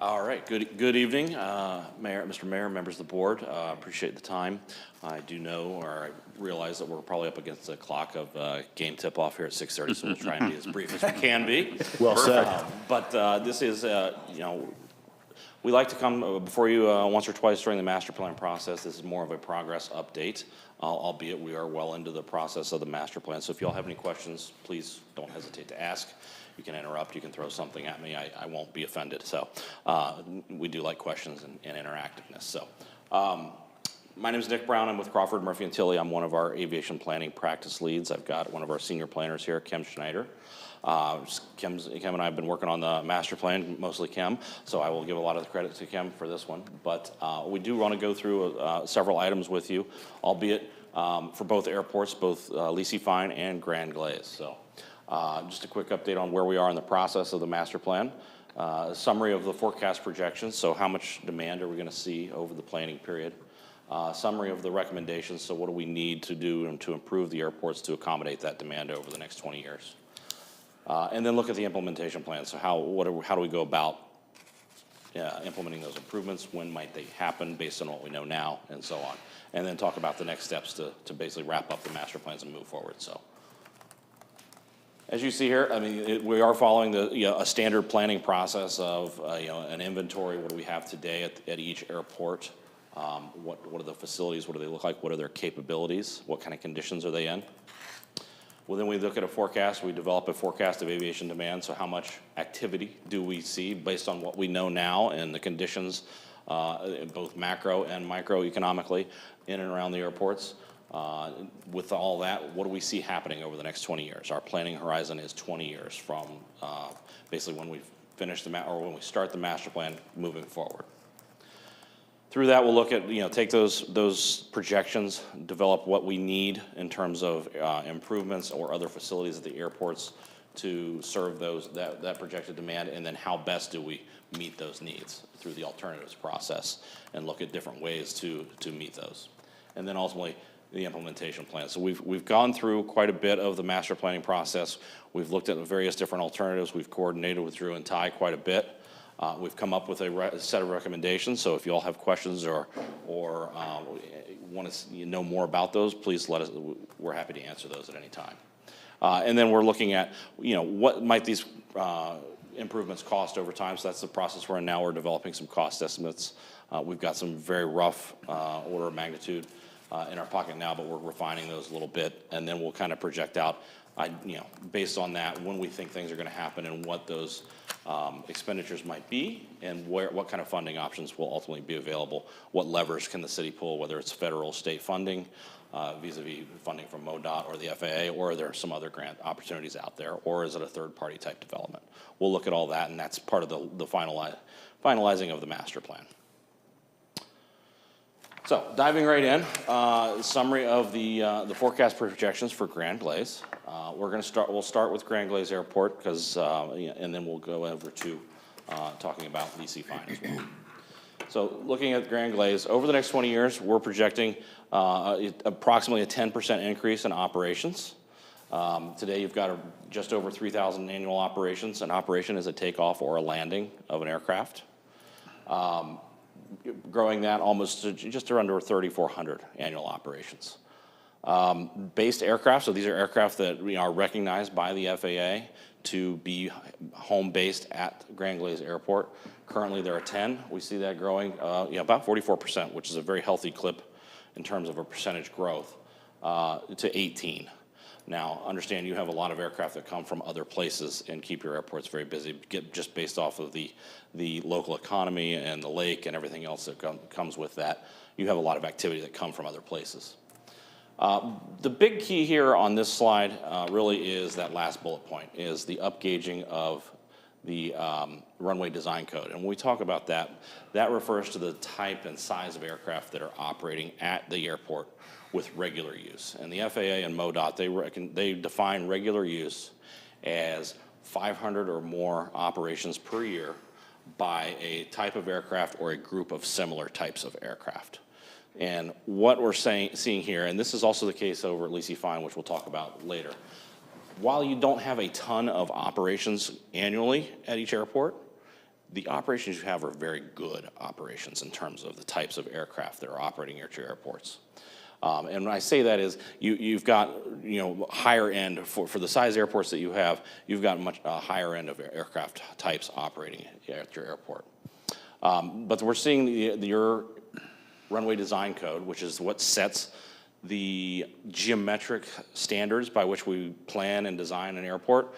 All right, good evening, Mr. Mayor, members of the board. Appreciate the time. I do know, or I realize that we're probably up against the clock of game tip-off here at 6:30, so we'll try and be as brief as we can be. Well said. But this is, we like to come before you once or twice during the master plan process. This is more of a progress update, albeit we are well into the process of the master plan. So if you all have any questions, please don't hesitate to ask. You can interrupt, you can throw something at me, I won't be offended. So we do like questions and interactiveness. So My name is Nick Brown. I'm with Crawford, Murphy, and Tilley. I'm one of our aviation planning practice leads. I've got one of our senior planners here, Kim Schneider. Kim and I have been working on the master plan, mostly Kim, so I will give a lot of the credit to Kim for this one. But we do want to go through several items with you, albeit for both airports, both Lacey Fine and Grand Glaze. So just a quick update on where we are in the process of the master plan. A summary of the forecast projections, so how much demand are we going to see over the planning period. Summary of the recommendations, so what do we need to do to improve the airports to accommodate that demand over the next 20 years. And then look at the implementation plan, so how do we go about implementing those improvements, when might they happen based on what we know now, and so on. And then talk about the next steps to basically wrap up the master plans and move forward. So, as you see here, I mean, we are following a standard planning process of an inventory. What do we have today at each airport? What are the facilities? What do they look like? What are their capabilities? What kind of conditions are they in? Well, then we look at a forecast. We develop a forecast of aviation demand. So how much activity do we see based on what we know now and the conditions, both macro and microeconomically, in and around the airports? With all that, what do we see happening over the next 20 years? Our planning horizon is 20 years from basically when we finish or when we start the master plan moving forward. Through that, we'll look at, take those projections, develop what we need in terms of improvements or other facilities at the airports to serve that projected demand, and then how best do we meet those needs through the alternatives process and look at different ways to meet those. And then ultimately, the implementation plan. So we've gone through quite a bit of the master planning process. We've looked at the various different alternatives. We've coordinated with Drew and Ty quite a bit. We've come up with a set of recommendations, so if you all have questions or want to know more about those, please let us. We're happy to answer those at any time. And then we're looking at, what might these improvements cost over time. So that's the process we're in now. We're developing some cost estimates. We've got some very rough order of magnitude in our pocket now, but we're refining those a little bit, and then we'll kind of project out, based on that, when we think things are going to happen and what those expenditures might be, and what kind of funding options will ultimately be available. What levers can the city pull, whether it's federal, state funding, vis-a-vis funding from MoDOT or the FAA, or are there some other grant opportunities out there, or is it a third-party type development? We'll look at all that, and that's part of the finalizing of the master plan. So diving right in, summary of the forecast projections for Grand Glaze. We'll start with Grand Glaze Airport because, and then we'll go over to talking about Lacey Fine as well. So looking at Grand Glaze, over the next 20 years, we're projecting approximately a 10% increase in operations. Today, you've got just over 3,000 annual operations. An operation is a takeoff or a landing of an aircraft. Growing that almost to just under 3,400 annual operations. Based aircraft, so these are aircraft that are recognized by the FAA to be home based at Grand Glaze Airport. Currently, there are 10. We see that growing about 44%, which is a very healthy clip in terms of a percentage growth, to 18. Now, understand you have a lot of aircraft that come from other places and keep your airports very busy, just based off of the local economy and the lake and everything else that comes with that. You have a lot of activity that come from other places. The big key here on this slide really is that last bullet point, is the upgauging of the runway design code. And when we talk about that, that refers to the type and size of aircraft that are operating at the airport with regular use. And the FAA and MoDOT, they define regular use as 500 or more operations per year by a type of aircraft or a group of similar types of aircraft. And what we're seeing here, and this is also the case over at Lacey Fine, which we'll talk about later, while you don't have a ton of operations annually at each airport, the operations you have are very good operations in terms of the types of aircraft that are operating at your airports. And when I say that is, you've got higher end for the size airports that you have. You've got much higher end of aircraft types operating at your airport. But we're seeing your runway design code, which is what sets the geometric standards by which we plan and design an airport.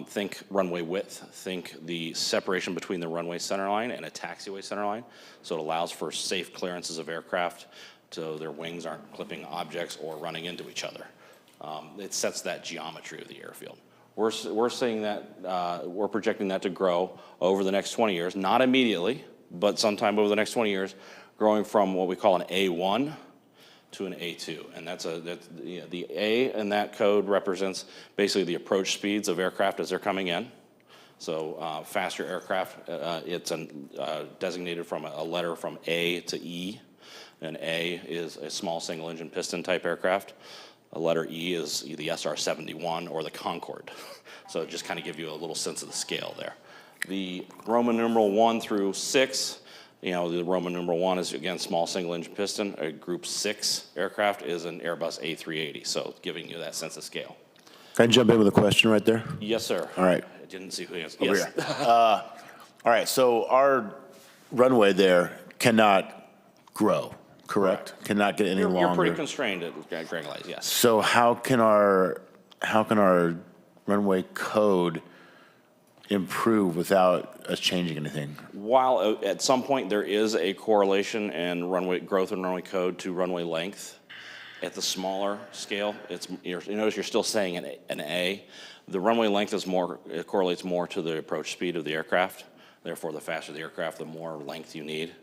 Think runway width, think the separation between the runway centerline and a taxiway centerline. So it allows for safe clearances of aircraft. so their wings aren't clipping objects or running into each other. It sets that geometry of the airfield. We're seeing that, we're projecting that to grow over the next 20 years, not immediately, but sometime over the next 20 years, growing from what we call an A1 to an A2. And the A in that code represents basically the approach speeds of aircraft as they're coming in. So faster aircraft, it's designated from a letter from A to E. An A is a small single engine piston type aircraft. A letter E is the SR-71 or the Concorde. So just kind of give you a little sense of the scale there. The Roman numeral 1 through 6, the Roman numeral 1 is, again, small single engine piston. A group 6 aircraft is an Airbus A380, so giving you that sense of scale. Can I jump in with a question right there? Yes, sir. All right. I didn't see who answered. Over Yes. here. All right, so our runway there cannot grow, correct? Cannot get any longer. You're pretty constrained at Grand Glades, yes. So how can our runway code improve without us changing anything? While at some point there is a correlation in runway growth and runway code to runway length, at the smaller scale, you notice you're still saying an A. The runway length it correlates more to the approach speed of the aircraft. Therefore, the faster the aircraft, the more length you need.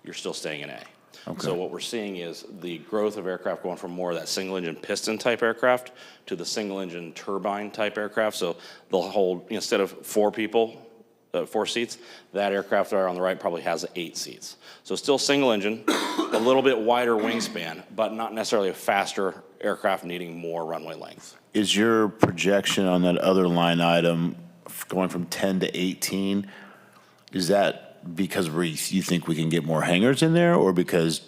You're still staying an A. Okay. So what we're seeing is the growth of aircraft going from more of that single engine piston type aircraft to the single engine turbine type aircraft. So they'll hold, instead of 4 people, 4 seats, that aircraft there on the right probably has 8 seats. So still single engine, a little bit wider wingspan, but not necessarily a faster aircraft needing more runway length. Is your projection on that other line item going from 10 to 18, is that because you think we can get more hangars in there, or because?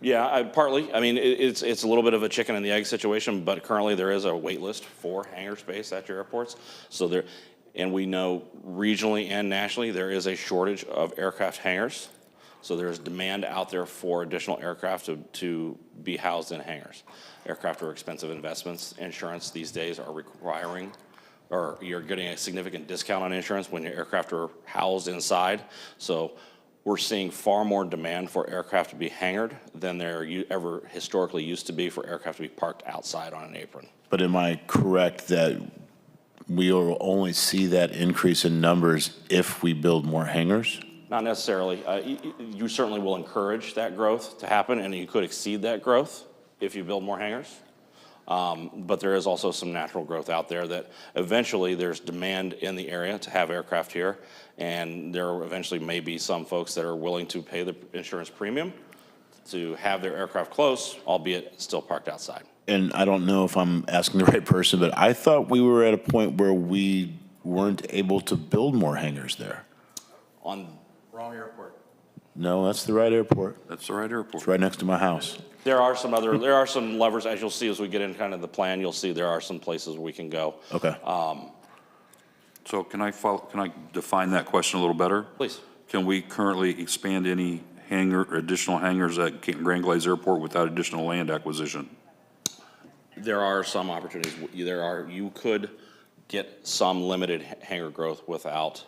Yeah, partly. I mean, it's a little bit of a chicken and the egg situation, but currently there is a wait list for hangar space at your airports. So and we know regionally and nationally there is a shortage of aircraft hangars. So there's demand out there for additional aircraft to be housed in hangars. Aircraft are expensive investments. Insurance these days are requiring, or you're getting a significant discount on insurance when your aircraft are housed inside. So we're seeing far more demand for aircraft to be hangared than there ever historically used to be for aircraft to be parked outside on an apron. But am I correct that we will only see that increase in numbers if we build more hangars? Not necessarily. You certainly will encourage that growth to happen, and you could exceed that growth if you build more hangars. But there is also some natural growth out there that eventually there's demand in the area to have aircraft here, and there eventually may be some folks that are willing to pay the insurance premium to have their aircraft close, albeit still parked outside. And I don't know if I'm asking the right person, but I thought we were at a point where we weren't able to build more hangars there. Wrong airport. No, that's the right airport. That's the right airport. It's right next to my house. There are some levers, as you'll see as we get in kind of the plan, you'll see there are some places where we can go. Okay. So can I define that question a little better? Please. Can we currently expand any additional hangars at Grand Glades Airport without additional land acquisition? There are some opportunities. You could get some limited hangar growth without.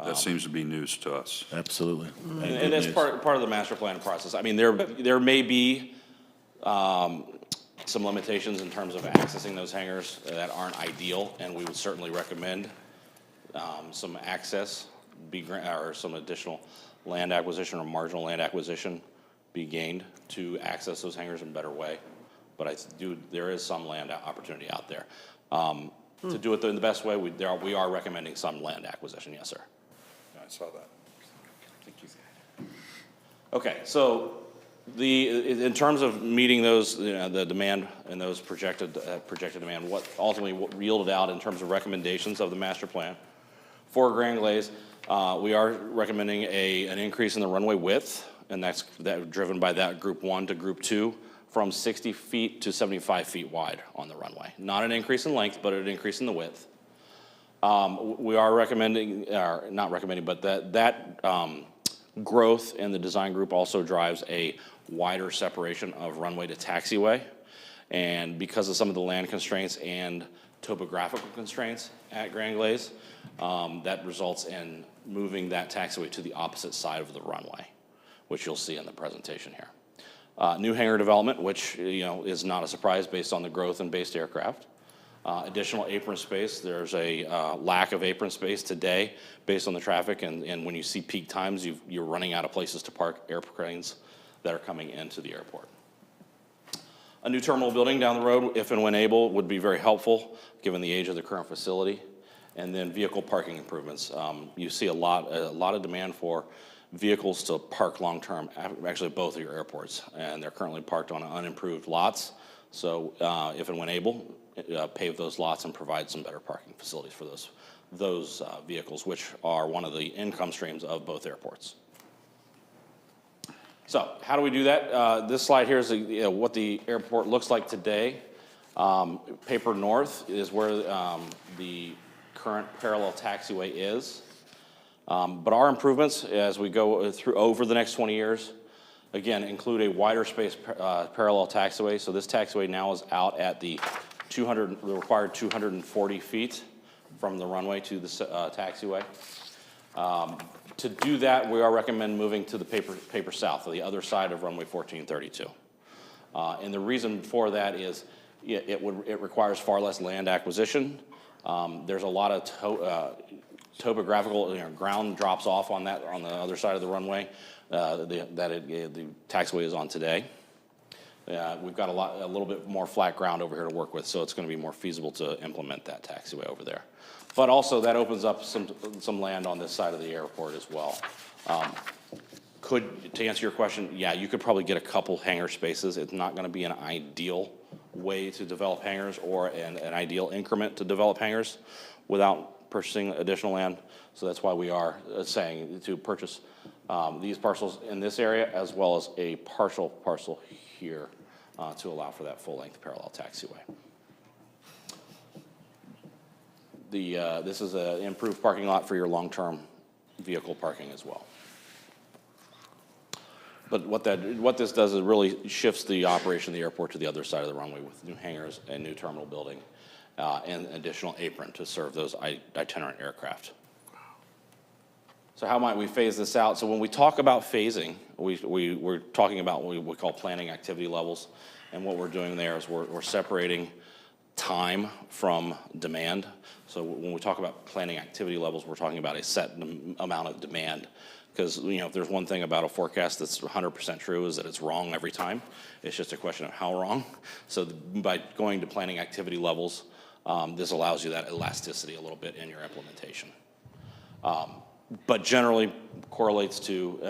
That seems to be news to us. Absolutely. And that's part of the master plan process. I mean, there may be some limitations in terms of accessing those hangars that aren't ideal, and we would certainly recommend some access or some additional land acquisition or marginal land acquisition be gained to access those hangars in a better way. But there is some land opportunity out there. To do it in the best way, we are recommending some land acquisition, yes, sir. I saw that. Thank you. Okay, so in terms of meeting those, the demand and those projected demand, what yielded out in terms of recommendations of the master plan for Grand Glades, we are recommending an increase in the runway width, and that's driven by that Group 1 to Group 2 from 60 feet to 75 feet wide on the runway. Not an increase in length, but an increase in the width. We are recommending, or not recommending, but that growth in the design group also drives a wider separation of runway to taxiway. And because of some of the land constraints and topographical constraints at Grand Glades, that results in moving that taxiway to the opposite side of the runway, which you'll see in the presentation here. New hangar development, which, is not a surprise based on the growth in based aircraft. Additional apron space. There's a lack of apron space today based on the traffic, and when you see peak times, you're running out of places to park airplanes that are coming into the airport. A new terminal building down the road, if and when able, would be very helpful, given the age of the current facility. And then vehicle parking improvements. You see a lot of demand for vehicles to park long-term, actually both of your airports, and they're currently parked on unimproved lots. So if and when able, pave those lots and provide some better parking facilities for those vehicles, which are one of the income streams of both airports. So how do we do that? This slide here is what the airport looks like today. Paper North is where the current parallel taxiway is. But our improvements as we go through over the next 20 years, again, include a wider space parallel taxiway. So this taxiway now is out at the required 240 feet from the runway to the taxiway. To do that, we recommend moving to the paper south, or the other side of runway 1432. And the reason for that is it requires far less land acquisition. There's a lot of topographical, ground drops off on the other side of the runway the taxiway is on today. We've got a little bit more flat ground over here to work with, so it's going to be more feasible to implement that taxiway over there. But also that opens up some land on this side of the airport as well. To answer your question, yeah, you could probably get a couple hangar spaces. It's not going to be an ideal way to develop hangars or an ideal increment to develop hangars without purchasing additional land. So that's why we are saying to purchase these parcels in this area as well as a partial parcel here to allow for that full-length parallel taxiway. This is an improved parking lot for your long-term vehicle parking as well. But what this does is really shifts the operation of the airport to the other side of the runway with new hangars and new terminal building and additional apron to serve those itinerant aircraft. So how might we phase this out? So when we talk about phasing, we're talking about what we call planning activity levels. And what we're doing there is we're separating time from demand. So when we talk about planning activity levels, we're talking about a set amount of demand. Because if there's one thing about a forecast that's 100% true is that it's wrong every time. It's just a question of how wrong. So by going to planning activity levels, this allows you that elasticity a little bit in your implementation. But generally correlates to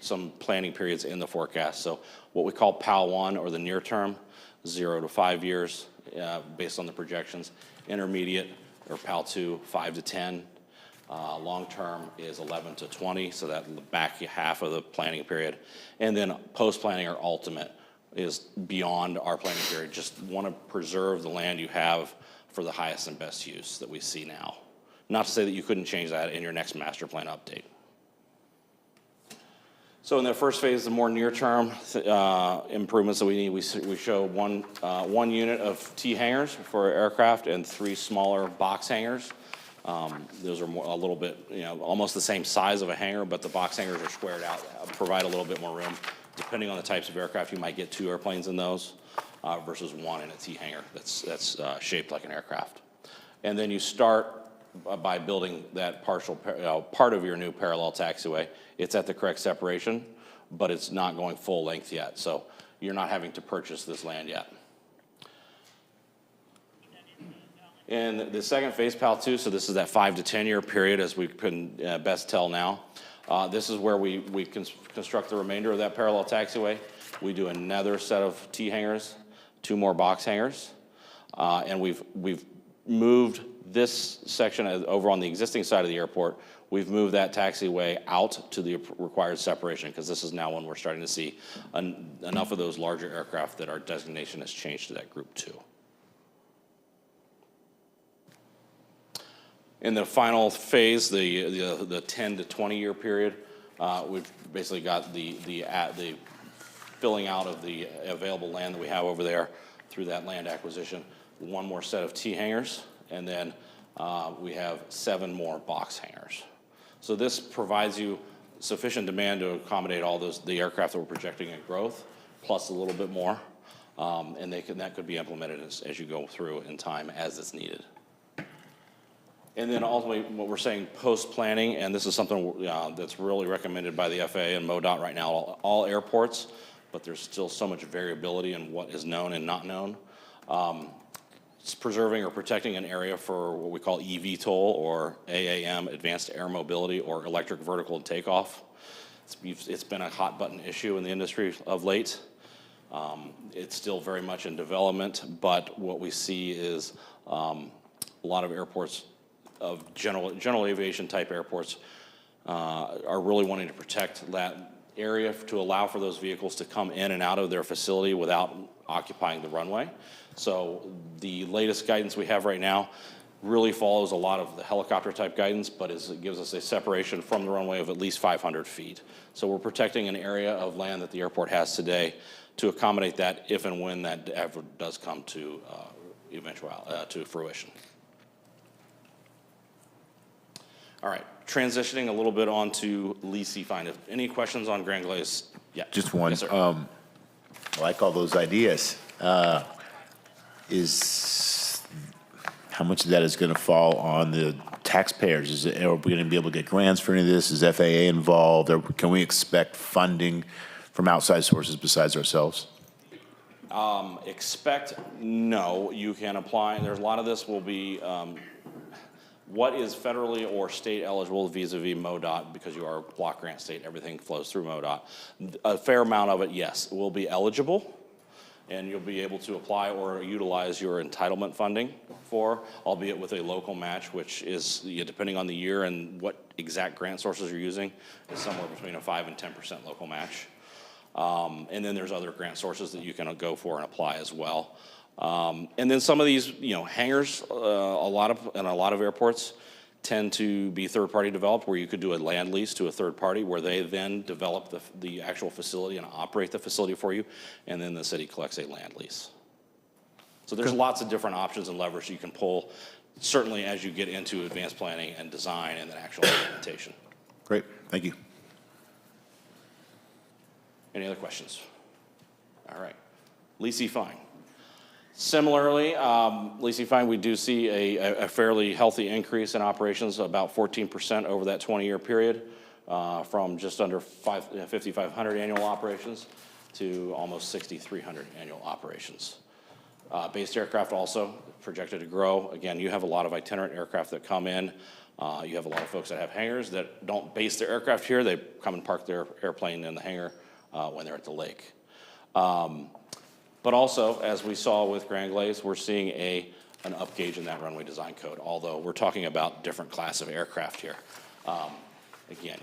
some planning periods in the forecast. So what we call PAL 1, or the near term, 0 to 5 years based on the projections. Intermediate, or PAL 2, 5 to 10. Long-term is 11 to 20, so that the back half of the planning period. And then post-planning, or ultimate, is beyond our planning period. Just want to preserve the land you have for the highest and best use that we see now. Not to say that you couldn't change that in your next master plan update. So in the first phase, the more near-term improvements that we need, we show one unit of T hangars for aircraft and 3 smaller box hangars. Those are a little bit, almost the same size of a hangar, but the box hangars are squared out, provide a little bit more room. Depending on the types of aircraft, you might get 2 airplanes in those versus 1 in a T hangar that's shaped like an aircraft. And then you start by building that part of your new parallel taxiway. It's at the correct separation, but it's not going full length yet. So you're not having to purchase this land yet. In the second phase, PAL 2, so this is that 5 to 10 year period as we can best tell now. This is where we construct the remainder of that parallel taxiway. We do another set of T hangars, 2 more box hangars, and we've moved this section over on the existing side of the airport. We've moved that taxiway out to the required separation because this is now when we're starting to see enough of those larger aircraft that our designation has changed to that Group 2. In the final phase, the 10 to 20 year period, we've basically got the filling out of the available land that we have over there through that land acquisition. 1 more set of T hangars, and then we have 7 more box hangars. So this provides you sufficient demand to accommodate all the aircraft that we're projecting in growth, plus a little bit more. And that could be implemented as you go through in time as it's needed. And then ultimately, what we're saying post-planning, and this is something that's really recommended by the FAA and MoDOT right now, all airports, but there's still so much variability in what is known and not known. It's preserving or protecting an area for what we call eVTOL or AAM, Advanced Air Mobility, or electric vertical takeoff. It's been a hot button issue in the industry of late. It's still very much in development, but what we see is a lot of airports of general aviation type airports are really wanting to protect that area to allow for those vehicles to come in and out of their facility without occupying the runway. So the latest guidance we have right now really follows a lot of the helicopter type guidance, but it gives us a separation from the runway of at least 500 feet. So we're protecting an area of land that the airport has today to accommodate that if and when that ever does come to to fruition. All right, transitioning a little bit on to Lee C. Fine. If any questions on Grand Glaze? Yeah. Just one. Yes, sir. I like all those ideas. How much of that is going to fall on the taxpayers? Are we going to be able to get grants for any of this? Is FAA involved? Or can we expect funding from outside sources besides ourselves? No, you can apply. There's a lot of this will be what is federally or state eligible vis-a-vis MoDOT, because you are a block grant state, everything flows through MoDOT. A fair amount of it, yes, will be eligible, and you'll be able to apply or utilize your entitlement funding for, albeit with a local match, which is, depending on the year and what exact grant sources you're using, is somewhere between a 5 and 10% local match. And then there's other grant sources that you can go for and apply as well. And then some of these, hangars, a lot of airports tend to be third-party developed, where you could do a land lease to a third party, where they then develop the actual facility and operate the facility for you, and then the city collects a land lease. So there's lots of different options and levers you can pull, certainly as you get into advanced planning and design and then actual implementation. Great, thank you. Any other questions? All right. Lisi Fine. Similarly, Lisi Fine, we do see a fairly healthy increase in operations, about 14% over that 20-year period, from just under 5,500 annual operations to almost 6,300 annual operations. Based aircraft also projected to grow. Again, you have a lot of itinerant aircraft that come in. You have a lot of folks that have hangars that don't base their aircraft here. They come and park their airplane in the hangar when they're at the lake. But also, as we saw with Grand Glaze, we're seeing an upgauge in that runway design code, although we're talking about different class of aircraft here. Again,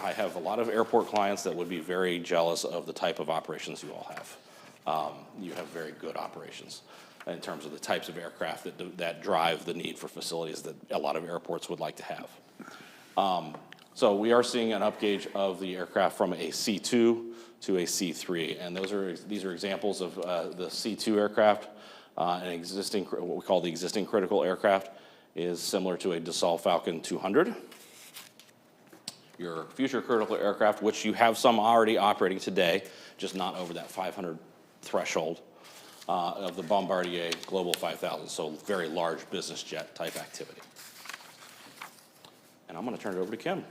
I have a lot of airport clients that would be very jealous of the type of operations you all have. You have very good operations in terms of the types of aircraft that drive the need for facilities that a lot of airports would like to have. So we are seeing an upgauge of the aircraft from a C2 to a C3, and these are examples of the C2 aircraft. An existing, what we call the existing critical aircraft, is similar to a Dassault Falcon 200. Your future critical aircraft, which you have some already operating today, just not over that 500 threshold, of the Bombardier Global 5000, so very large business jet type activity. And I'm going to turn it over to Kim.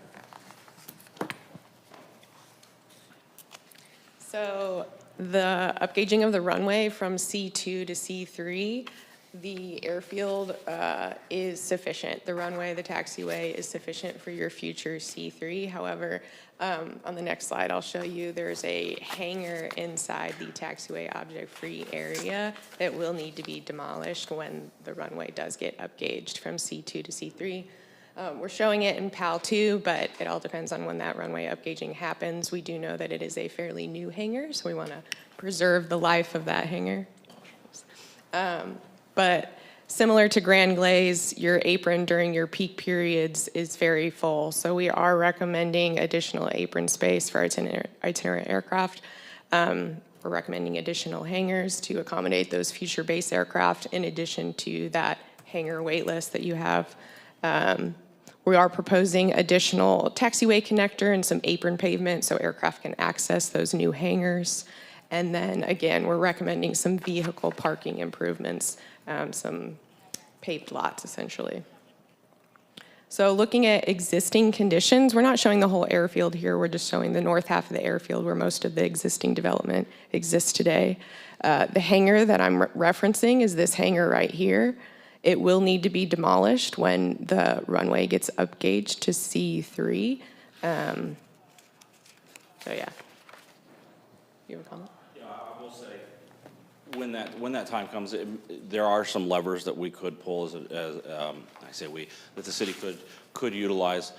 So the upgauging of the runway from C2 to C3, the airfield is sufficient. The runway, the taxiway is sufficient for your future C3. However, on the next slide, I'll show you there's a hangar inside the taxiway object-free area that will need to be demolished when the runway does get upgauged from C2 to C3. We're showing it in PAL 2, but it all depends on when that runway upgauging happens. We do know that it is a fairly new hangar, so we want to preserve the life of that hangar. But similar to Grand Glaze, your apron during your peak periods is very full. So we are recommending additional apron space for itinerant aircraft. We're recommending additional hangars to accommodate those future base aircraft in addition to that hangar wait list that you have. We are proposing additional taxiway connector and some apron pavement so aircraft can access those new hangars. And then again, we're recommending some vehicle parking improvements, some paved lots essentially. So looking at existing conditions, we're not showing the whole airfield here. We're just showing the north half of the airfield where most of the existing development exists today. The hangar that I'm referencing is this hangar right here. It will need to be demolished when the runway gets upgauged to C3. So yeah. You have a comment? Yeah, I will say, when that time comes, there are some levers that we could pull that the city could utilize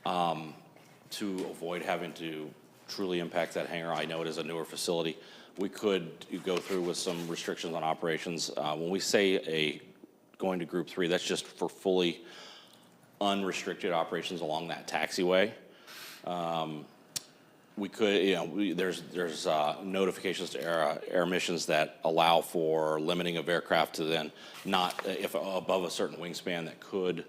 to avoid having to truly impact that hangar. I know it is a newer facility. We could go through with some restrictions on operations. When we say going to Group 3, that's just for fully unrestricted operations along that taxiway. We could, there's notifications to air missions that allow for limiting of aircraft to then not, if above a certain wingspan, that could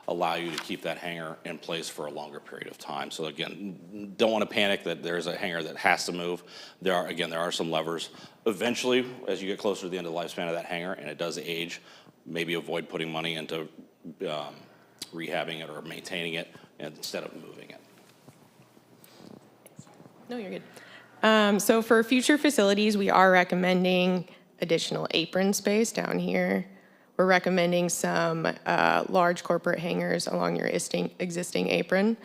allow you to keep that hangar in place for a longer period of time. So again, don't want to panic that there's a hangar that has to move. There are some levers. Eventually, as you get closer to the end of the lifespan of that hangar and it does age, maybe avoid putting money into rehabbing it or maintaining it instead of moving it. No, you're good. So for future facilities, we are recommending additional apron space down here. We're recommending some large corporate hangars along your existing apron.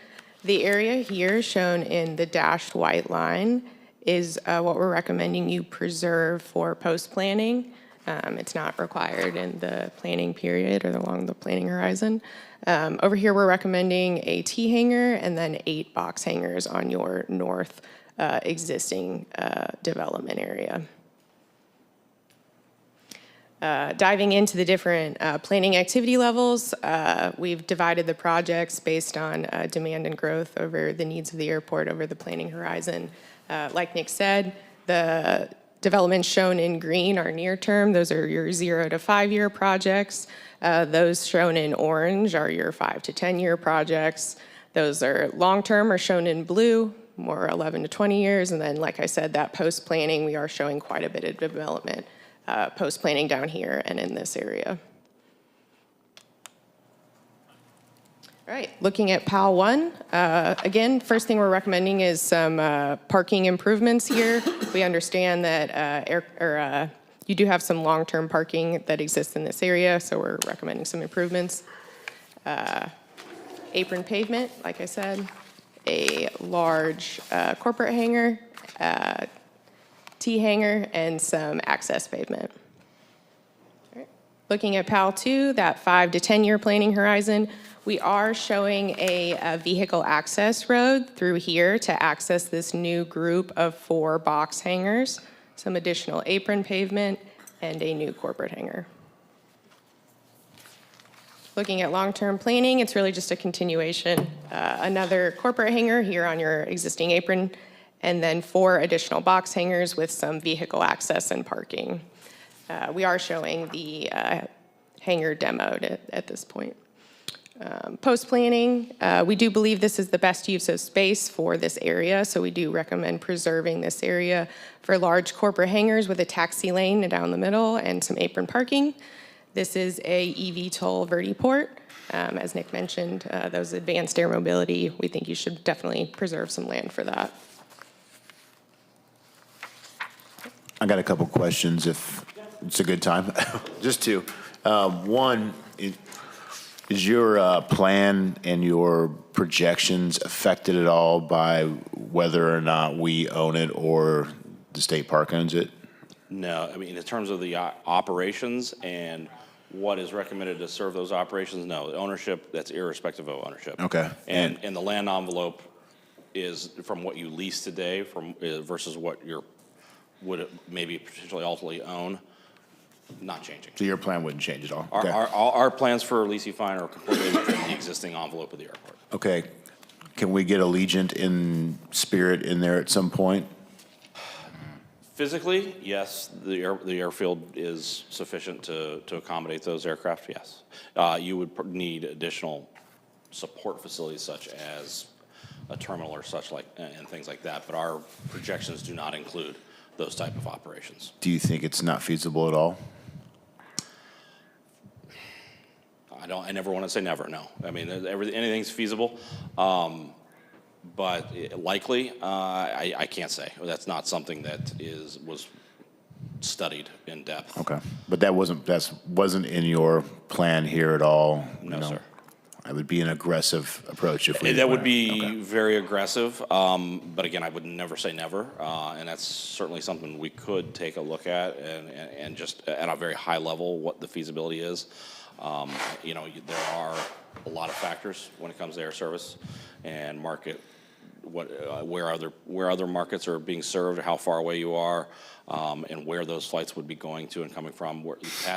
The area here shown in the dashed white line is what we're recommending you preserve for post-planning. It's not required in the planning period or along the planning horizon. Over here, we're recommending a T hangar and then 8 box hangars on your north existing development area. Diving into the different planning activity levels, we've divided the projects based on demand and growth over the needs of the airport over the planning horizon. Like Nick said, the developments shown in green are near term. Those are your 0 to 5 year projects. Those shown in orange are your 5 to 10 year projects. Those are long term are shown in blue, more 11 to 20 years. And then, like I said, that post-planning, we are showing quite a bit of development post-planning down here and in this area. All right, looking at PAL 1, again, first thing we're recommending is some parking improvements here. We understand that you do have some long-term parking that exists in this area, so we're recommending some improvements. Apron pavement, like I said, a large corporate hangar, T hangar, and some access pavement. All right. Looking at PAL 2, that 5 to 10 year planning horizon, we are showing a vehicle access road through here to access this new group of 4 box hangars, some additional apron pavement, and a new corporate hangar. Looking at long-term planning, it's really just a continuation. Another corporate hangar here on your existing apron, and then 4 additional box hangars with some vehicle access and parking. We are showing the hangar demoed at this point. Post-planning, we do believe this is the best use of space for this area, so we do recommend preserving this area for large corporate hangars with a taxi lane down the middle and some apron parking. This is a eVTOL vertiport. As Nick mentioned, those advanced air mobility, we think you should definitely preserve some land for that. I got a couple questions if it's a good time. Just 2. One, is your plan and your projections affected at all by whether or not we own it or the state park owns it? No, I mean, in terms of the operations and what is recommended to serve those operations, no. The ownership, that's irrespective of ownership. Okay. And the land envelope is from what you lease today versus what you would maybe potentially ultimately own, not changing. So your plan wouldn't change at all? Okay. Our plans for leasing fine are completely within the existing envelope of the airport. Okay. Can we get Allegiant in spirit in there at some point? Physically, yes, the airfield is sufficient to accommodate those aircraft, yes. You would need additional support facilities such as a terminal or such like, and things like that, but our projections do not include those type of operations. Do you think it's not feasible at all? I never want to say never, no. I mean, anything's feasible, but likely, I can't say. That's not something that was studied in depth. Okay, but that wasn't in your plan here at all? No, you know? sir. It would be an aggressive approach if we. That would be very aggressive, but again, I would never say never, and that's certainly something we could take a look at and just at a very high level what the feasibility is. You know, there are a lot of factors when it comes to air service and market, where other markets are being served, how far away you are, and where those flights would be going to and coming from.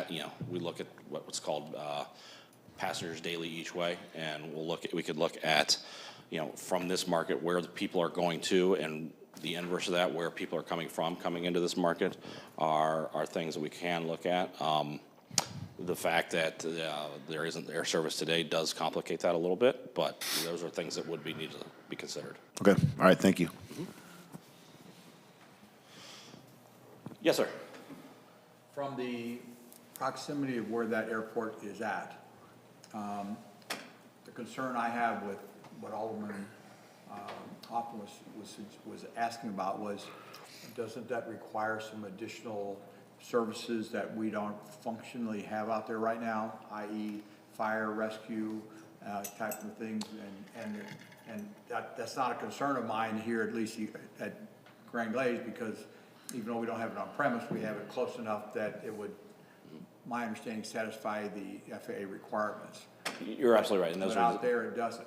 You know, we look at what's called passengers daily each way, and we could look at, you know, from this market where the people are going to, and the inverse of that, where people are coming from coming into this market are things that we can look at. The fact that there isn't air service today does complicate that a little bit, but those are things that would need to be considered. Okay, all right, thank you. Mm-hmm. Yes, sir. From the proximity of where that airport is at, the concern I have with what Alderman Hoffman was asking about was, doesn't that require some additional services that we don't functionally have out there right now, i.e. fire, rescue, type of things, and that's not a concern of mine here, at least at Grand Glaze, because even though we don't have it on premise, we have it close enough that it would, my understanding, satisfy the FAA requirements. You're absolutely right, and those but are out there it doesn't.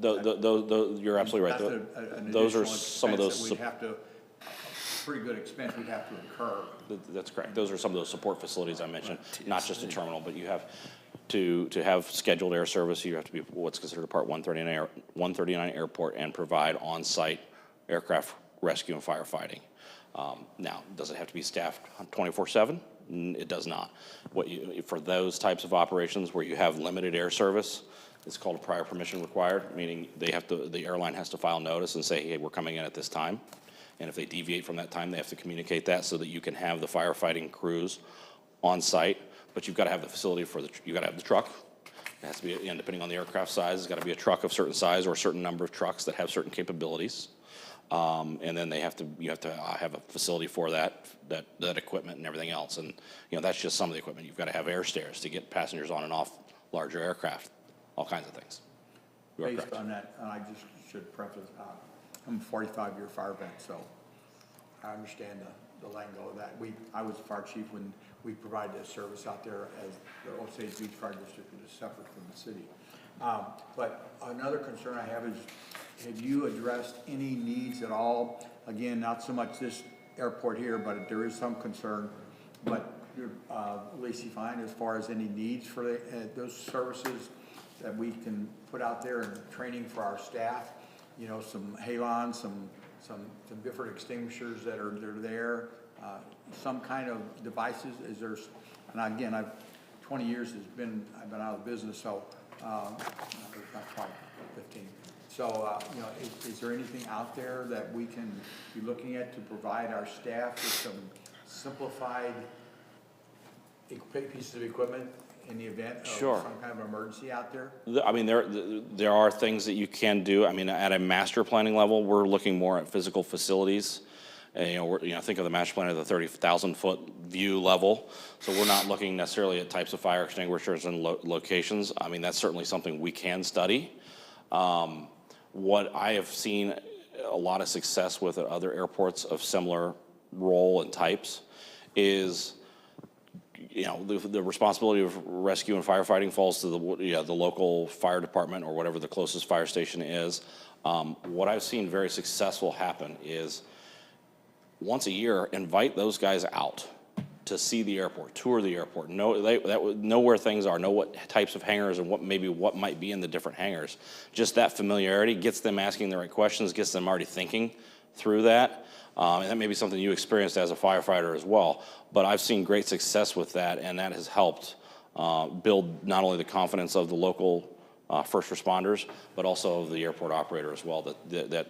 you're absolutely right. That's Those are additional some of expense those. that we'd have to, pretty good expense we'd have to incur. That's correct. Those are some of those support facilities I mentioned, not just a terminal, but you have to have scheduled air service. You have to be what's considered a Part 139 airport and provide on-site aircraft rescue and firefighting. Now, does it have to be staffed 24/7? It does not. For those types of operations where you have limited air service, it's called a prior permission required, meaning the airline has to file notice and say, hey, we're coming in at this time. And if they deviate from that time, they have to communicate that so that you can have the firefighting crews on site. But you've got to have the facility you've got to have the truck. It has to be, and depending on the aircraft size, it's got to be a truck of certain size or a certain number of trucks that have certain capabilities. And then you have to have a facility for that equipment and everything else. And, you know, that's just some of the equipment. You've got to have air stairs to get passengers on and off larger aircraft, all kinds of things. Based on that, I just should preface, I'm a 45-year fire vet, so I understand the lingo of that. I was a fire chief when we provided a service out there as the Osage Beach Fire District, which is separate from the city. But another concern I have is, have you addressed any needs at all? Again, not so much this airport here, but there is some concern. But Lacey, Fine, as far as any needs for those services that we can put out there and training for our staff, you know, some halons, some different extinguishers that are there, some kind of devices. Is there? And again, 20 years I've been out of business, so not quite 15. So you know, is there anything out there that we can be looking at to provide our staff with some simplified pieces of equipment in the event of Sure. some kind of emergency out there? I mean, there are things that you can do. I mean, at a master planning level, we're looking more at physical facilities. Think of the master plan at the 30,000-foot view level. So we're not looking necessarily at types of fire extinguishers and locations. I mean, that's certainly something we can study. What I have seen a lot of success with at other airports of similar role and types is, you know, the responsibility of rescue and firefighting falls to the local fire department or whatever the closest fire station is. What I've seen very successful happen is once a year, invite those guys out to see the airport, tour the airport, know where things are, know what types of hangars and what might be in the different hangars. Just that familiarity gets them asking the right questions, gets them already thinking through that. And that may be something you experienced as a firefighter as well. But I've seen great success with that, and that has helped build not only the confidence of the local first responders, but also of the airport operator as well, that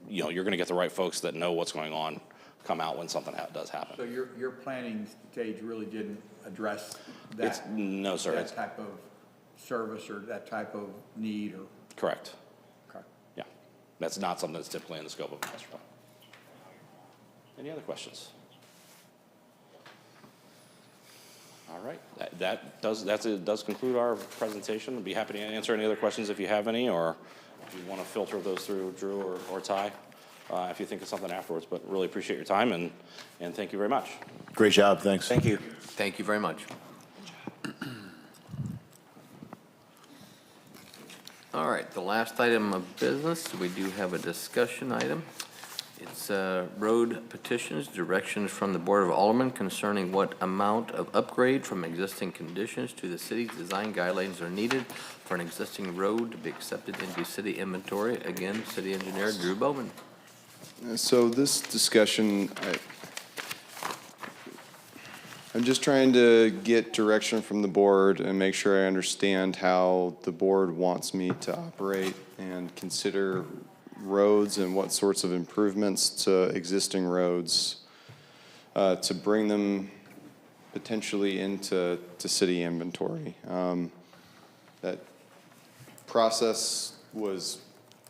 you know, you're going to get the right folks that know what's going on come out when something does happen. So your planning stage really didn't address It's, that? no, sir. That type of service or that type of need or? Correct. Okay. Yeah. That's not something that's typically in the scope of a master plan. Any other questions? All right, that does conclude our presentation. I'd be happy to answer any other questions if you have any, or if you want to filter those through Drew or Ty, if you think of something afterwards. But really appreciate your time, and thank you very much. Great job, thanks. Thank you. Thank you very much. All right, the last item of business, we do have a discussion item. It's road petitions, directions from the Board of Aldermen concerning what amount of upgrade from existing conditions to the city's design guidelines are needed for an existing road to be accepted into city inventory. Again, City Engineer Drew Bowman. So this discussion, I'm just trying to get direction from the board and make sure I understand how the board wants me to operate and consider roads and what sorts of improvements to existing roads to bring them potentially into city inventory. That process was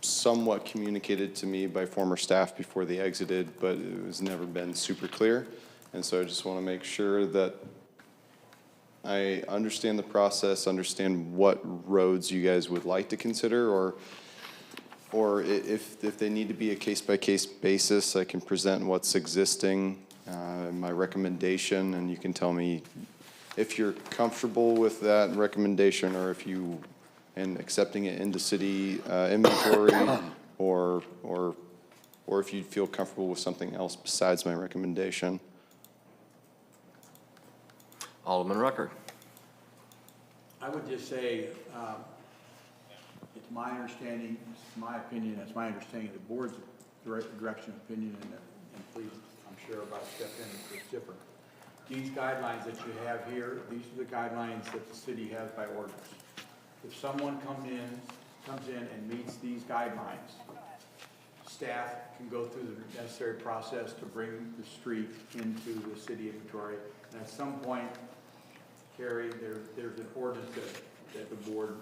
somewhat communicated to me by former staff before they exited, but it was never been super clear. And so I just want to make sure that I understand the process, understand what roads you guys would like to consider, or if they need to be a case-by-case basis, I can present what's existing, my recommendation, and you can tell me if you're comfortable with that recommendation or if you, and accepting it into city inventory, or if you feel comfortable with something else besides my recommendation. Alderman Rucker. I would just say, it's my understanding, it's my opinion, it's my understanding of the board's direction, opinion, and please, I'm sure about step in if it's different. These guidelines that you have here, these are the guidelines that the city has by ordinance. If someone comes in and meets these guidelines, staff can go through the necessary process to bring the street into the city inventory. And at some point, Carrie, there's an ordinance that the board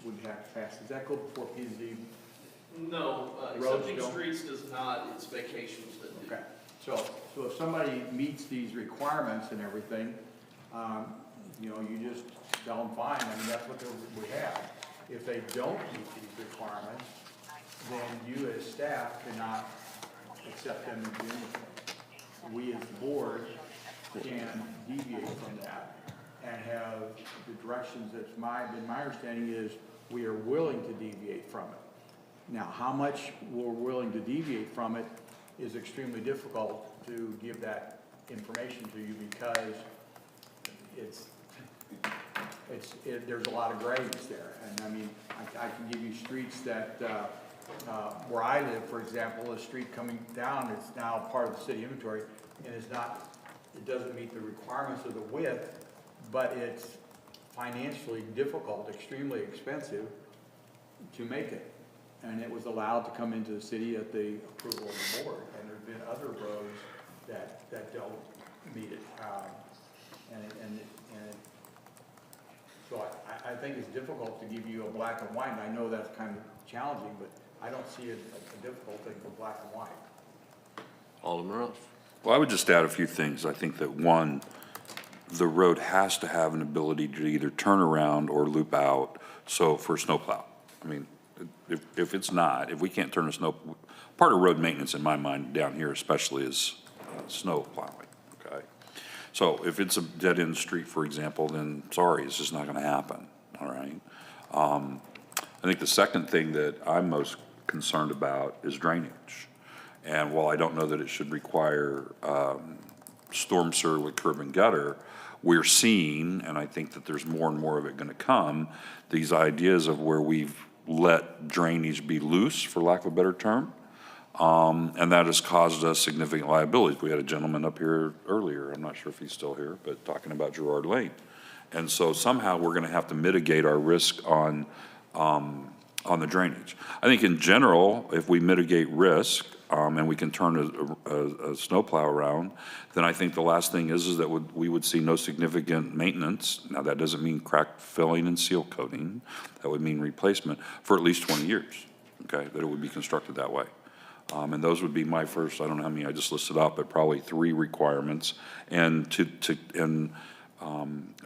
would have to pass. Does that go before P and Z? No, accepting streets does not, it's vacations that do. Okay, so if somebody meets these requirements and everything, you know, you just tell them fine, I mean, that's what we have. If they don't meet these requirements, then you as staff cannot accept them into the inventory. We as the board can deviate from that and have the directions that's been my understanding is we are willing to deviate from it. Now, how much we're willing to deviate from it is extremely difficult to give that information to you because there's a lot of grades there. And I mean, I can give you streets that, where I live, for example, a street coming down is now part of the city inventory and is not, it doesn't meet the requirements of the width, but it's financially difficult, extremely expensive to make it. And it was allowed to come into the city at the approval of the board. And there've been other roads that don't meet it. So I think it's difficult to give you a black and white, and I know that's kind of challenging, but I don't see a difficult thing for black and white. Alderman Ross. Well, I would just add a few things. I think that one, the road has to have an ability to either turn around or loop out, so for snowplow. I mean, if it's not, if we can't turn a snow, part of road maintenance in my mind down here especially is snow plowing, okay? So if it's a dead-end street, for example, then sorry, it's just not gonna happen, all right? I think the second thing that I'm most concerned about is drainage. And while I don't know that it should require storm sewer with curb and gutter, we're seeing, and I think that there's more and more of it gonna come, these ideas of where we've let drainage be loose, for lack of a better term, and that has caused us significant liabilities. We had a gentleman up here earlier, I'm not sure if he's still here, but talking about Girard Lane. And so somehow we're gonna have to mitigate our risk on on the drainage. I think in general, if we mitigate risk, and we can turn a snowplow around, then I think the last thing is that we would see no significant maintenance. Now, that doesn't mean crack filling and seal coating. That would mean replacement for at least 20 years, okay, that it would be constructed that way. And those would be my first, I don't know how many I just listed off, but probably 3 requirements. And